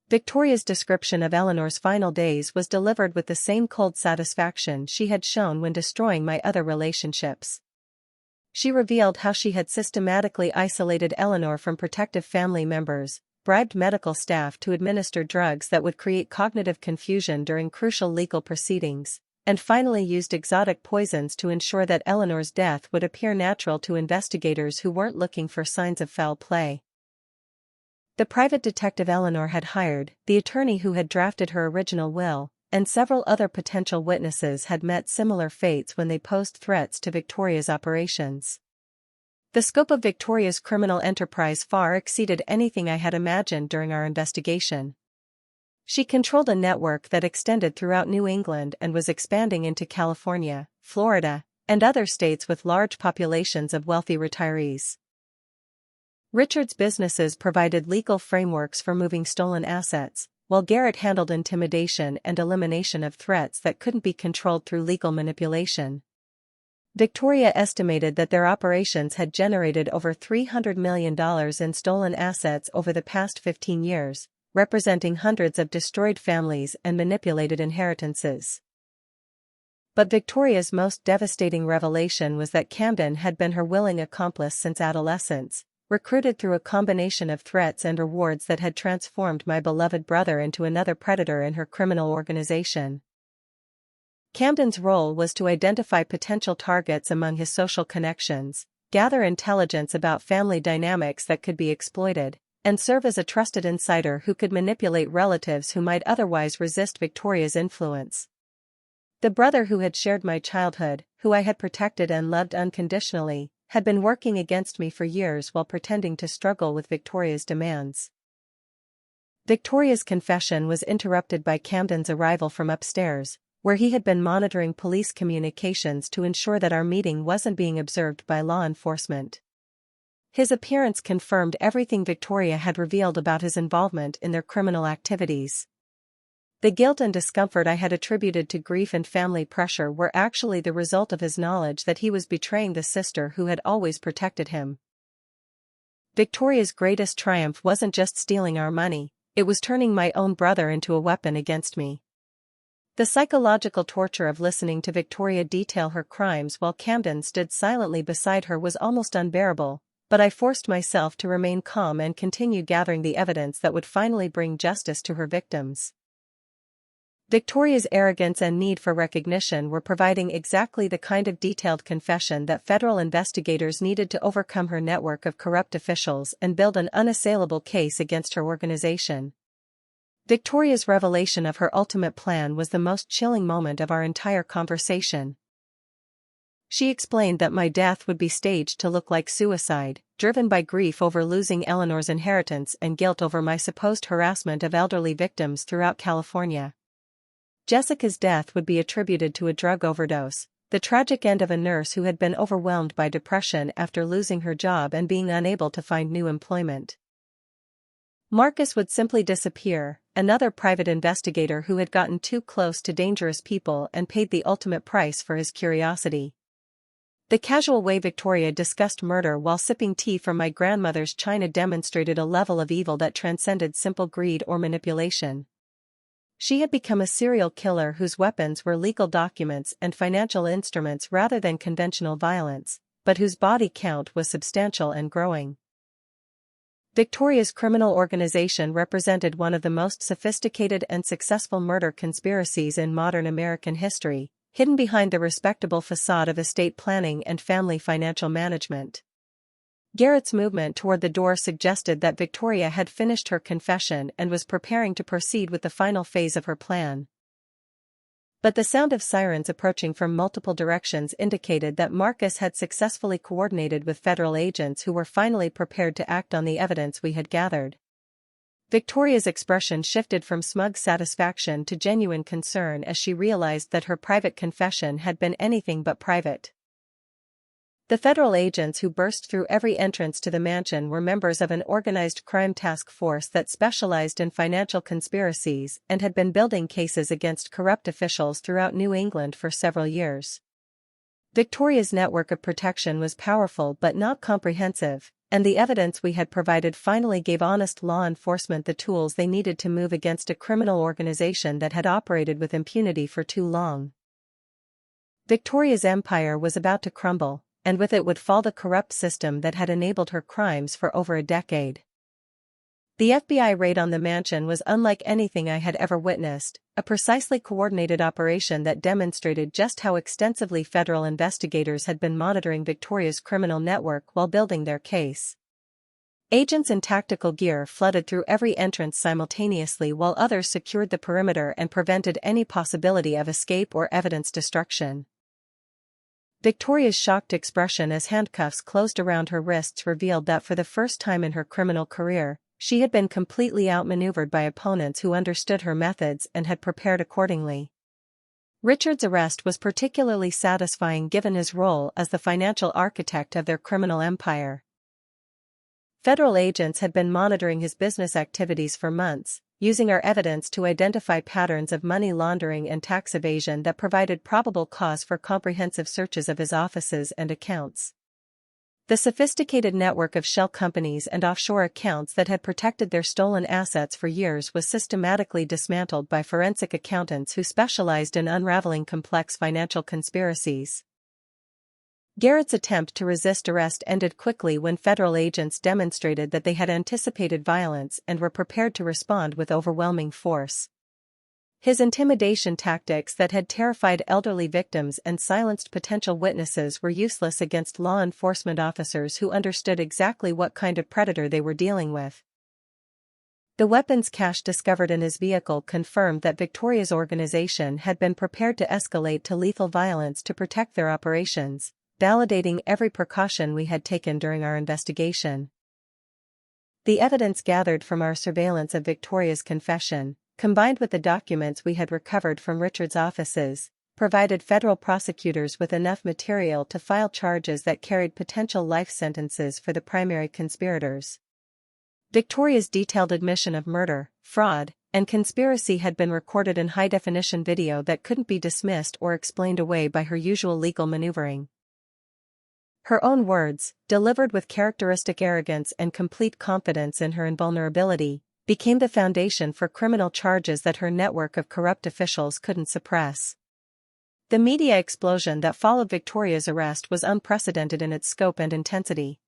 Victoria's description of Eleanor's final days was delivered with the same cold satisfaction she had shown when destroying my other relationships. She revealed how she had systematically isolated Eleanor from protective family members, bribed medical staff to administer drugs that would create cognitive confusion during crucial legal proceedings, and finally used exotic poisons to ensure that Eleanor's death would appear natural to investigators who weren't looking for signs of foul play. The private detective Eleanor had hired, the attorney who had drafted her original will, and several other potential witnesses had met similar fates when they posed threats to Victoria's operations. The scope of Victoria's criminal enterprise far exceeded anything I had imagined during our investigation. She controlled a network that extended throughout New England and was expanding into California, Florida, and other states with large populations of wealthy retirees. Richard's businesses provided legal frameworks for moving stolen assets, while Garrett handled intimidation and elimination of threats that couldn't be controlled through legal manipulation. Victoria estimated that their operations had generated over $300 million in stolen assets over the past 15 years, representing hundreds of destroyed families and manipulated inheritances. But Victoria's most devastating revelation was that Camden had been her willing accomplice since adolescence, recruited through a combination of threats and rewards that had transformed my beloved brother into another predator in her criminal organization. Camden's role was to identify potential targets among his social connections, gather intelligence about family dynamics that could be exploited, and serve as a trusted insider who could manipulate relatives who might otherwise resist Victoria's influence. The brother who had shared my childhood, who I had protected and loved unconditionally, had been working against me for years while pretending to struggle with Victoria's demands. Victoria's confession was interrupted by Camden's arrival from upstairs, where he had been monitoring police communications to ensure that our meeting wasn't being observed by law enforcement. His appearance confirmed everything Victoria had revealed about his involvement in their criminal activities. The guilt and discomfort I had attributed to grief and family pressure were actually the result of his knowledge that he was betraying the sister who had always protected him. Victoria's greatest triumph wasn't just stealing our money, it was turning my own brother into a weapon against me. The psychological torture of listening to Victoria detail her crimes while Camden stood silently beside her was almost unbearable, but I forced myself to remain calm and continue gathering the evidence that would finally bring justice to her victims. Victoria's arrogance and need for recognition were providing exactly the kind of detailed confession that federal investigators needed to overcome her network of corrupt officials and build an unassailable case against her organization. Victoria's revelation of her ultimate plan was the most chilling moment of our entire conversation. She explained that my death would be staged to look like suicide, driven by grief over losing Eleanor's inheritance and guilt over my supposed harassment of elderly victims throughout California. Jessica's death would be attributed to a drug overdose, the tragic end of a nurse who had been overwhelmed by depression after losing her job and being unable to find new employment. Marcus would simply disappear, another private investigator who had gotten too close to dangerous people and paid the ultimate price for his curiosity. The casual way Victoria discussed murder while sipping tea from my grandmother's china demonstrated a level of evil that transcended simple greed or manipulation. She had become a serial killer whose weapons were legal documents and financial instruments rather than conventional violence, but whose body count was substantial and growing. Victoria's criminal organization represented one of the most sophisticated and successful murder conspiracies in modern American history, hidden behind the respectable facade of estate planning and family financial management. Garrett's movement toward the door suggested that Victoria had finished her confession and was preparing to proceed with the final phase of her plan. But the sound of sirens approaching from multiple directions indicated that Marcus had successfully coordinated with federal agents who were finally prepared to act on the evidence we had gathered. Victoria's expression shifted from smug satisfaction to genuine concern as she realized that her private confession had been anything but private. The federal agents who burst through every entrance to the mansion were members of an organized crime task force that specialized in financial conspiracies and had been building cases against corrupt officials throughout New England for several years. Victoria's network of protection was powerful but not comprehensive, and the evidence we had provided finally gave honest law enforcement the tools they needed to move against a criminal organization that had operated with impunity for too long. Victoria's empire was about to crumble, and with it would fall the corrupt system that had enabled her crimes for over a decade. The FBI raid on the mansion was unlike anything I had ever witnessed, a precisely coordinated operation that demonstrated just how extensively federal investigators had been monitoring Victoria's criminal network while building their case. Agents in tactical gear flooded through every entrance simultaneously while others secured the perimeter and prevented any possibility of escape or evidence destruction. Victoria's shocked expression as handcuffs closed around her wrists revealed that for the first time in her criminal career, she had been completely outmaneuvered by opponents who understood her methods and had prepared accordingly. Richard's arrest was particularly satisfying given his role as the financial architect of their criminal empire. Federal agents had been monitoring his business activities for months, using our evidence to identify patterns of money laundering and tax evasion that provided probable cause for comprehensive searches of his offices and accounts. The sophisticated network of shell companies and offshore accounts that had protected their stolen assets for years was systematically dismantled by forensic accountants who specialized in unraveling complex financial conspiracies. Garrett's attempt to resist arrest ended quickly when federal agents demonstrated that they had anticipated violence and were prepared to respond with overwhelming force. His intimidation tactics that had terrified elderly victims and silenced potential witnesses were useless against law enforcement officers who understood exactly what kind of predator they were dealing with. The weapons cache discovered in his vehicle confirmed that Victoria's organization had been prepared to escalate to lethal violence to protect their operations, validating every precaution we had taken during our investigation. The evidence gathered from our surveillance of Victoria's confession, combined with the documents we had recovered from Richard's offices, provided federal prosecutors with enough material to file charges that carried potential life sentences for the primary conspirators. Victoria's detailed admission of murder, fraud, and conspiracy had been recorded in high-definition video that couldn't be dismissed or explained away by her usual legal maneuvering. Her own words, delivered with characteristic arrogance and complete confidence in her invulnerability, became the foundation for criminal charges that her network of corrupt officials couldn't suppress. The media explosion that followed Victoria's arrest was unprecedented in its scope and intensity.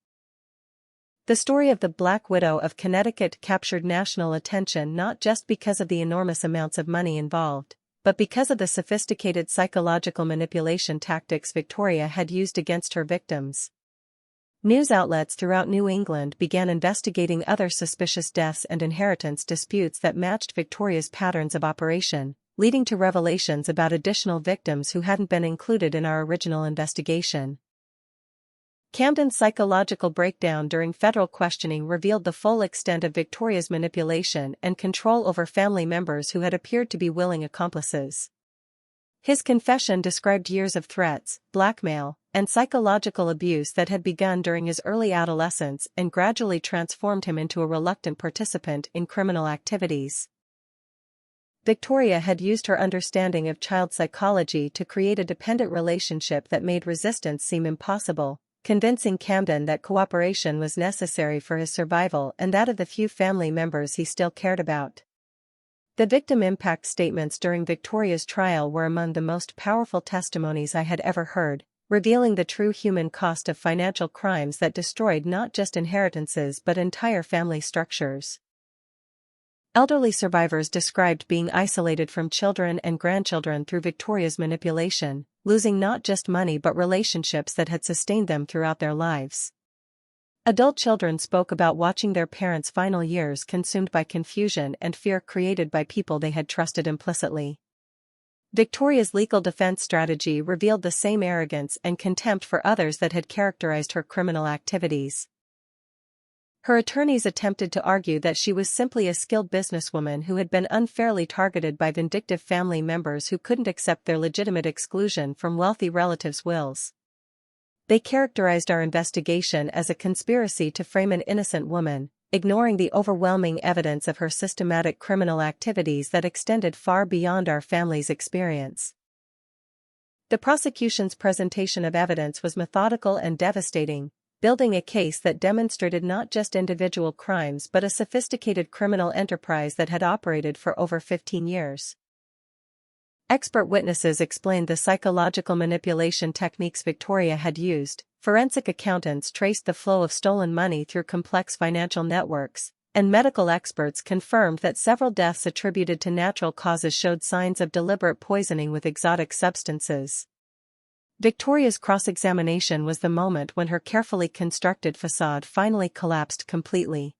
The story of the Black Widow of Connecticut captured national attention not just because of the enormous amounts of money involved, but because of the sophisticated psychological manipulation tactics Victoria had used against her victims. News outlets throughout New England began investigating other suspicious deaths and inheritance disputes that matched Victoria's patterns of operation, leading to revelations about additional victims who hadn't been included in our original investigation. Camden's psychological breakdown during federal questioning revealed the full extent of Victoria's manipulation and control over family members who had appeared to be willing accomplices. His confession described years of threats, blackmail, and psychological abuse that had begun during his early adolescence and gradually transformed him into a reluctant participant in criminal activities. Victoria had used her understanding of child psychology to create a dependent relationship that made resistance seem impossible, convincing Camden that cooperation was necessary for his survival and that of the few family members he still cared about. The victim impact statements during Victoria's trial were among the most powerful testimonies I had ever heard, revealing the true human cost of financial crimes that destroyed not just inheritances but entire family structures. Elderly survivors described being isolated from children and grandchildren through Victoria's manipulation, losing not just money but relationships that had sustained them throughout their lives. Adult children spoke about watching their parents' final years consumed by confusion and fear created by people they had trusted implicitly. Victoria's legal defense strategy revealed the same arrogance and contempt for others that had characterized her criminal activities. Her attorneys attempted to argue that she was simply a skilled businesswoman who had been unfairly targeted by vindictive family members who couldn't accept their legitimate exclusion from wealthy relatives' wills. They characterized our investigation as a conspiracy to frame an innocent woman, ignoring the overwhelming evidence of her systematic criminal activities that extended far beyond our family's experience. The prosecution's presentation of evidence was methodical and devastating, building a case that demonstrated not just individual crimes but a sophisticated criminal enterprise that had operated for over 15 years. Expert witnesses explained the psychological manipulation techniques Victoria had used, forensic accountants traced the flow of stolen money through complex financial networks, and medical experts confirmed that several deaths attributed to natural causes showed signs of deliberate poisoning with exotic substances. Victoria's cross-examination was the moment when her carefully constructed facade finally collapsed completely.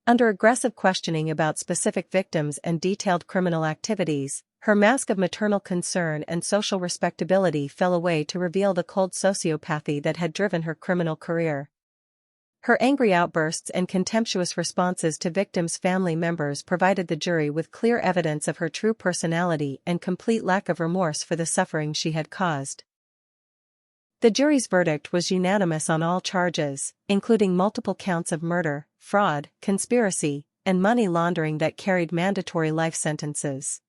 Under aggressive questioning about specific victims and detailed criminal activities, her mask of maternal concern and social respectability fell away to reveal the cold sociopathy that had driven her criminal career. Her angry outbursts and contemptuous responses to victims' family members provided the jury with clear evidence of her true personality and complete lack of remorse for the suffering she had caused. The jury's verdict was unanimous on all charges, including multiple counts of murder, fraud, conspiracy, and money laundering that carried mandatory life sentences.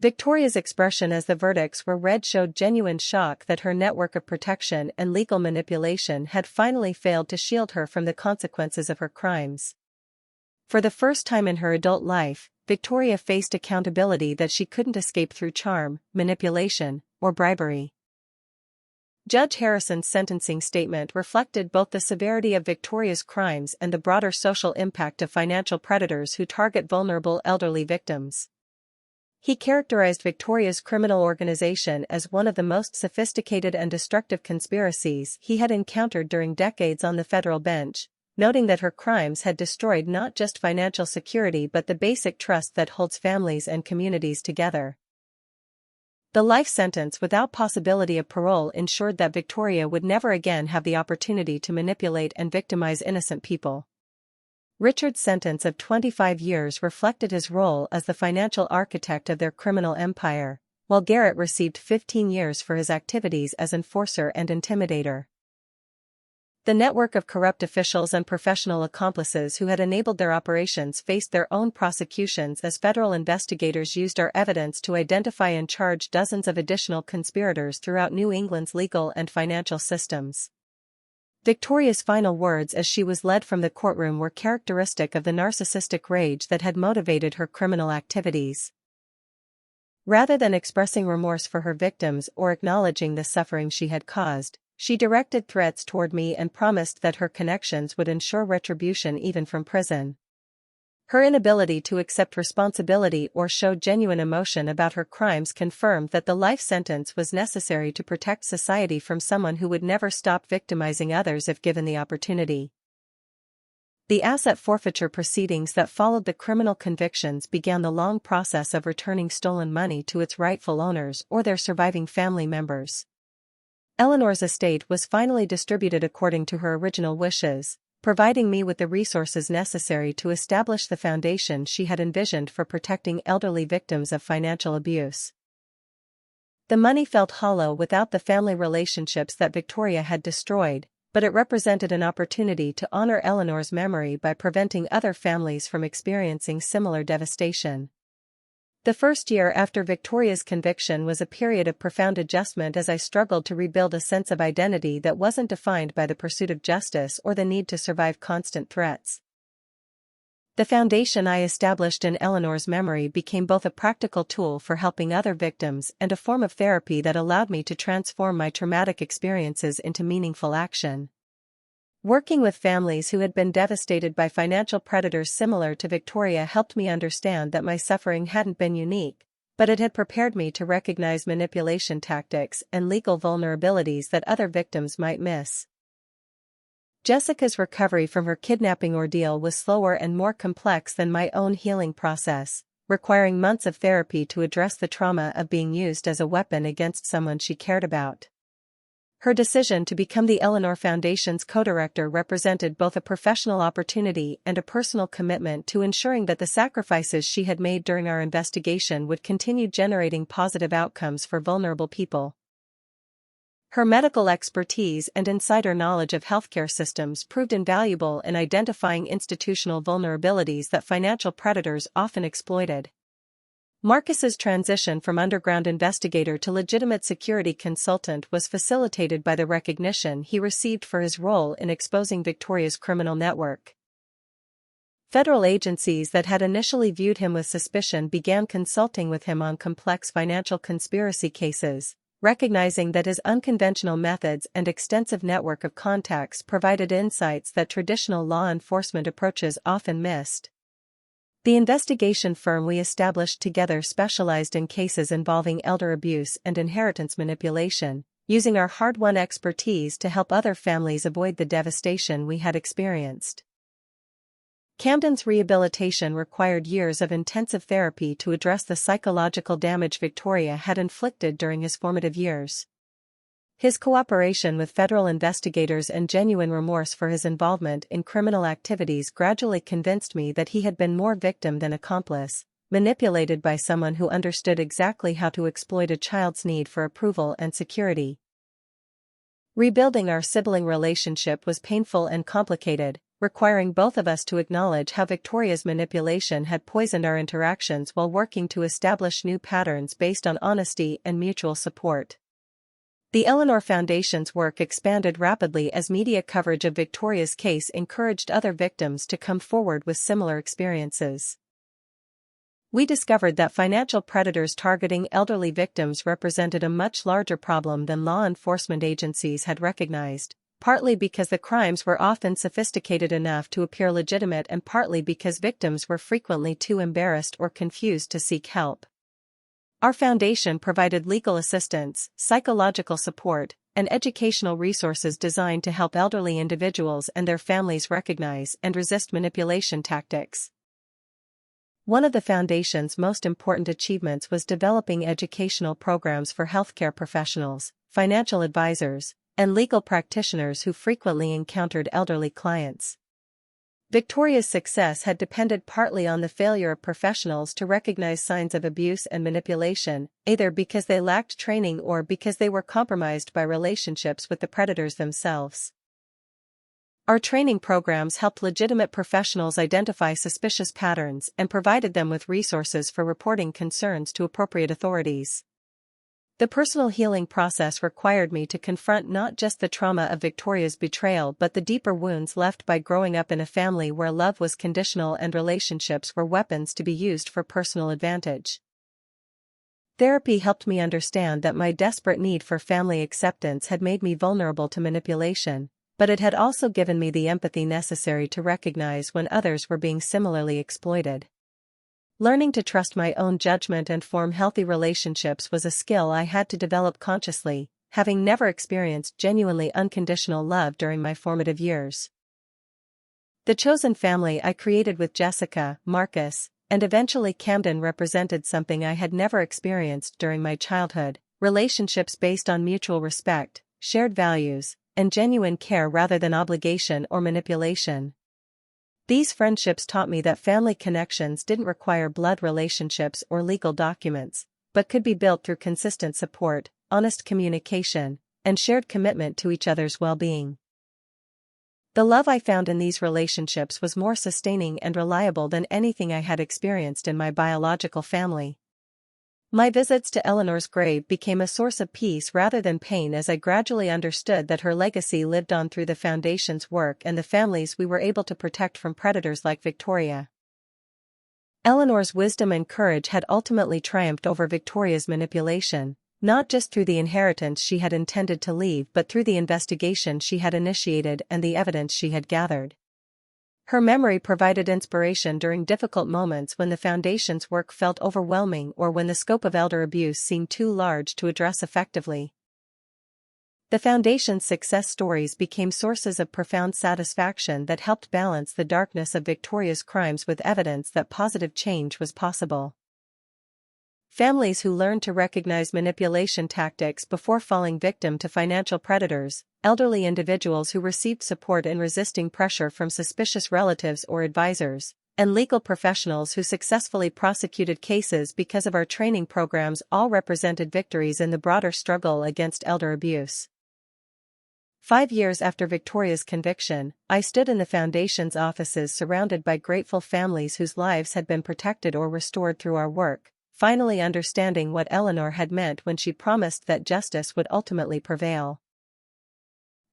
Victoria's expression as the verdicts were read showed genuine shock that her network of protection and legal manipulation had finally failed to shield her from the consequences of her crimes. For the first time in her adult life, Victoria faced accountability that she couldn't escape through charm, manipulation, or bribery. Judge Harrison's sentencing statement reflected both the severity of Victoria's crimes and the broader social impact of financial predators who target vulnerable elderly victims. He characterized Victoria's criminal organization as one of the most sophisticated and destructive conspiracies he had encountered during decades on the federal bench, noting that her crimes had destroyed not just financial security but the basic trust that holds families and communities together. The life sentence without possibility of parole ensured that Victoria would never again have the opportunity to manipulate and victimize innocent people. Richard's sentence of 25 years reflected his role as the financial architect of their criminal empire, while Garrett received 15 years for his activities as enforcer and intimidator. The network of corrupt officials and professional accomplices who had enabled their operations faced their own prosecutions as federal investigators used our evidence to identify and charge dozens of additional conspirators throughout New England's legal and financial systems. Victoria's final words as she was led from the courtroom were characteristic of the narcissistic rage that had motivated her criminal activities. Rather than expressing remorse for her victims or acknowledging the suffering she had caused, she directed threats toward me and promised that her connections would ensure retribution even from prison. Her inability to accept responsibility or show genuine emotion about her crimes confirmed that the life sentence was necessary to protect society from someone who would never stop victimizing others if given the opportunity. The asset forfeiture proceedings that followed the criminal convictions began the long process of returning stolen money to its rightful owners or their surviving family members. Eleanor's estate was finally distributed according to her original wishes, providing me with the resources necessary to establish the foundation she had envisioned for protecting elderly victims of financial abuse. The money felt hollow without the family relationships that Victoria had destroyed, but it represented an opportunity to honor Eleanor's memory by preventing other families from experiencing similar devastation. The first year after Victoria's conviction was a period of profound adjustment as I struggled to rebuild a sense of identity that wasn't defined by the pursuit of justice or the need to survive constant threats. The foundation I established in Eleanor's memory became both a practical tool for helping other victims and a form of therapy that allowed me to transform my traumatic experiences into meaningful action. Working with families who had been devastated by financial predators similar to Victoria helped me understand that my suffering hadn't been unique, but it had prepared me to recognize manipulation tactics and legal vulnerabilities that other victims might miss. Jessica's recovery from her kidnapping ordeal was slower and more complex than my own healing process, requiring months of therapy to address the trauma of being used as a weapon against someone she cared about. Her decision to become the Eleanor Foundation's co-director represented both a professional opportunity and a personal commitment to ensuring that the sacrifices she had made during our investigation would continue generating positive outcomes for vulnerable people. Her medical expertise and insider knowledge of healthcare systems proved invaluable in identifying institutional vulnerabilities that financial predators often exploited. Marcus's transition from underground investigator to legitimate security consultant was facilitated by the recognition he received for his role in exposing Victoria's criminal network. Federal agencies that had initially viewed him with suspicion began consulting with him on complex financial conspiracy cases, recognizing that his unconventional methods and extensive network of contacts provided insights that traditional law enforcement approaches often missed. The investigation firm we established together specialized in cases involving elder abuse and inheritance manipulation, using our hard-won expertise to help other families avoid the devastation we had experienced. Camden's rehabilitation required years of intensive therapy to address the psychological damage Victoria had inflicted during his formative years. His cooperation with federal investigators and genuine remorse for his involvement in criminal activities gradually convinced me that he had been more victim than accomplice, manipulated by someone who understood exactly how to exploit a child's need for approval and security. Rebuilding our sibling relationship was painful and complicated, requiring both of us to acknowledge how Victoria's manipulation had poisoned our interactions while working to establish new patterns based on honesty and mutual support. The Eleanor Foundation's work expanded rapidly as media coverage of Victoria's case encouraged other victims to come forward with similar experiences. We discovered that financial predators targeting elderly victims represented a much larger problem than law enforcement agencies had recognized, partly because the crimes were often sophisticated enough to appear legitimate and partly because victims were frequently too embarrassed or confused to seek help. Our foundation provided legal assistance, psychological support, and educational resources designed to help elderly individuals and their families recognize and resist manipulation tactics. One of the foundation's most important achievements was developing educational programs for healthcare professionals, financial advisors, and legal practitioners who frequently encountered elderly clients. Victoria's success had depended partly on the failure of professionals to recognize signs of abuse and manipulation, either because they lacked training or because they were compromised by relationships with the predators themselves. Our training programs helped legitimate professionals identify suspicious patterns and provided them with resources for reporting concerns to appropriate authorities. The personal healing process required me to confront not just the trauma of Victoria's betrayal but the deeper wounds left by growing up in a family where love was conditional and relationships were weapons to be used for personal advantage. Therapy helped me understand that my desperate need for family acceptance had made me vulnerable to manipulation, but it had also given me the empathy necessary to recognize when others were being similarly exploited. Learning to trust my own judgment and form healthy relationships was a skill I had to develop consciously, having never experienced genuinely unconditional love during my formative years. The chosen family I created with Jessica, Marcus, and eventually Camden represented something I had never experienced during my childhood: relationships based on mutual respect, shared values, and genuine care rather than obligation or manipulation. These friendships taught me that family connections didn't require blood relationships or legal documents, but could be built through consistent support, honest communication, and shared commitment to each other's well-being. The love I found in these relationships was more sustaining and reliable than anything I had experienced in my biological family. My visits to Eleanor's grave became a source of peace rather than pain as I gradually understood that her legacy lived on through the Foundation's work and the families we were able to protect from predators like Victoria. Eleanor's wisdom and courage had ultimately triumphed over Victoria's manipulation, not just through the inheritance she had intended to leave but through the investigation she had initiated and the evidence she had gathered. Her memory provided inspiration during difficult moments when the Foundation's work felt overwhelming or when the scope of elder abuse seemed too large to address effectively. The Foundation's success stories became sources of profound satisfaction that helped balance the darkness of Victoria's crimes with evidence that positive change was possible. Families who learned to recognize manipulation tactics before falling victim to financial predators, elderly individuals who received support in resisting pressure from suspicious relatives or advisors, and legal professionals who successfully prosecuted cases because of our training programs all represented victories in the broader struggle against elder abuse. 5 years after Victoria's conviction, I stood in the Foundation's offices surrounded by grateful families whose lives had been protected or restored through our work, finally understanding what Eleanor had meant when she promised that justice would ultimately prevail.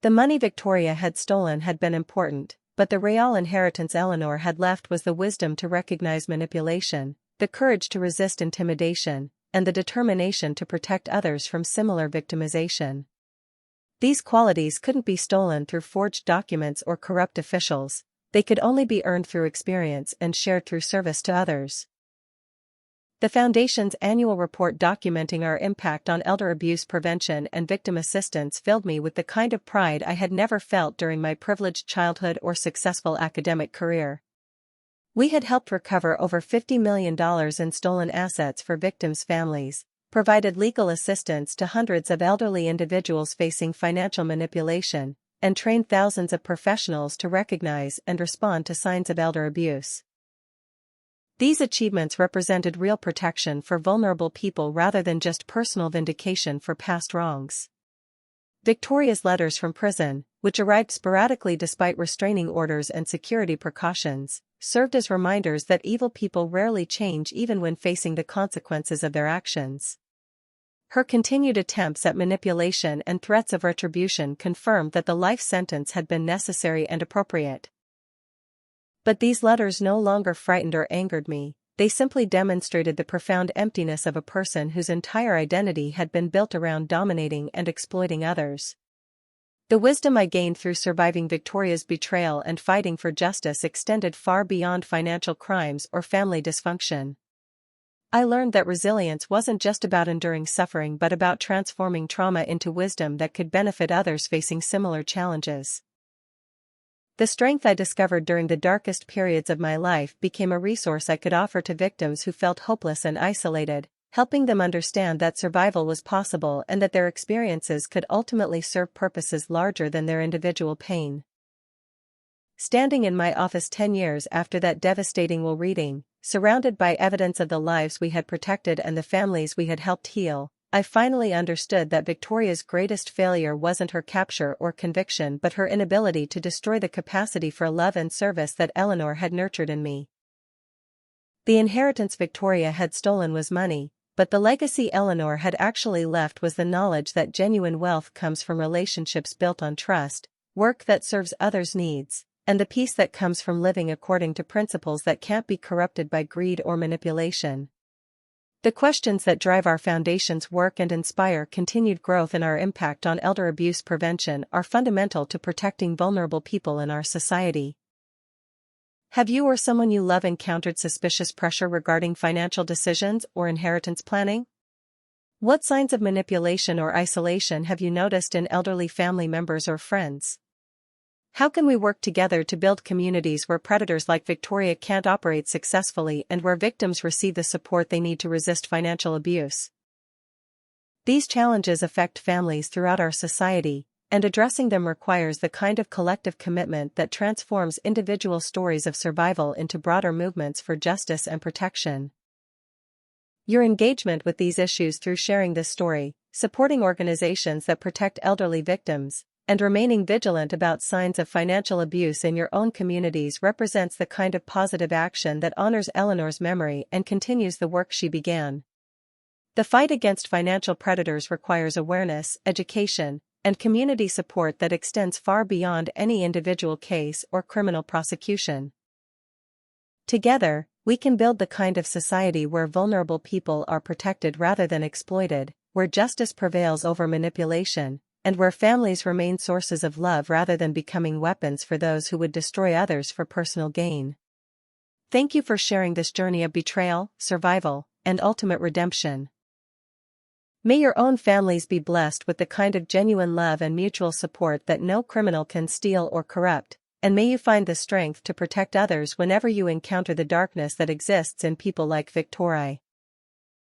The money Victoria had stolen had been important, but the real inheritance Eleanor had left was the wisdom to recognize manipulation, the courage to resist intimidation, and the determination to protect others from similar victimization. These qualities couldn't be stolen through forged documents or corrupt officials, they could only be earned through experience and shared through service to others. The Foundation's annual report documenting our impact on elder abuse prevention and victim assistance filled me with the kind of pride I had never felt during my privileged childhood or successful academic career. We had helped recover over $50 million in stolen assets for victims' families, provided legal assistance to hundreds of elderly individuals facing financial manipulation, and trained thousands of professionals to recognize and respond to signs of elder abuse. These achievements represented real protection for vulnerable people rather than just personal vindication for past wrongs. Victoria's letters from prison, which arrived sporadically despite restraining orders and security precautions, served as reminders that evil people rarely change even when facing the consequences of their actions. Her continued attempts at manipulation and threats of retribution confirmed that the life sentence had been necessary and appropriate. But these letters no longer frightened or angered me, they simply demonstrated the profound emptiness of a person whose entire identity had been built around dominating and exploiting others. The wisdom I gained through surviving Victoria's betrayal and fighting for justice extended far beyond financial crimes or family dysfunction. I learned that resilience wasn't just about enduring suffering but about transforming trauma into wisdom that could benefit others facing similar challenges. The strength I discovered during the darkest periods of my life became a resource I could offer to victims who felt hopeless and isolated, helping them understand that survival was possible and that their experiences could ultimately serve purposes larger than their individual pain. Standing in my office 10 years after that devastating will reading, surrounded by evidence of the lives we had protected and the families we had helped heal, I finally understood that Victoria's greatest failure wasn't her capture or conviction but her inability to destroy the capacity for love and service that Eleanor had nurtured in me. The inheritance Victoria had stolen was money, but the legacy Eleanor had actually left was the knowledge that genuine wealth comes from relationships built on trust, work that serves others' needs, and the peace that comes from living according to principles that can't be corrupted by greed or manipulation. The questions that drive our Foundation's work and inspire continued growth in our impact on elder abuse prevention are fundamental to protecting vulnerable people in our society. Have you or someone you love encountered suspicious pressure regarding financial decisions or inheritance planning? What signs of manipulation or isolation have you noticed in elderly family members or friends? How can we work together to build communities where predators like Victoria can't operate successfully and where victims receive the support they need to resist financial abuse? These challenges affect families throughout our society, and addressing them requires the kind of collective commitment that transforms individual stories of survival into broader movements for justice and protection. Your engagement with these issues through sharing this story, supporting organizations that protect elderly victims, and remaining vigilant about signs of financial abuse in your own communities represents the kind of positive action that honors Eleanor's memory and continues the work she began. The fight against financial predators requires awareness, education, and community support that extends far beyond any individual case or criminal prosecution. Together, we can build the kind of society where vulnerable people are protected rather than exploited, where justice prevails over manipulation, and where families remain sources of love rather than becoming weapons for those who would destroy others for personal gain. Thank you for sharing this journey of betrayal, survival, and ultimate redemption. May your own families be blessed with the kind of genuine love and mutual support that no criminal can steal or corrupt, and may you find the strength to protect others whenever you encounter the darkness that exists in people like Victoria.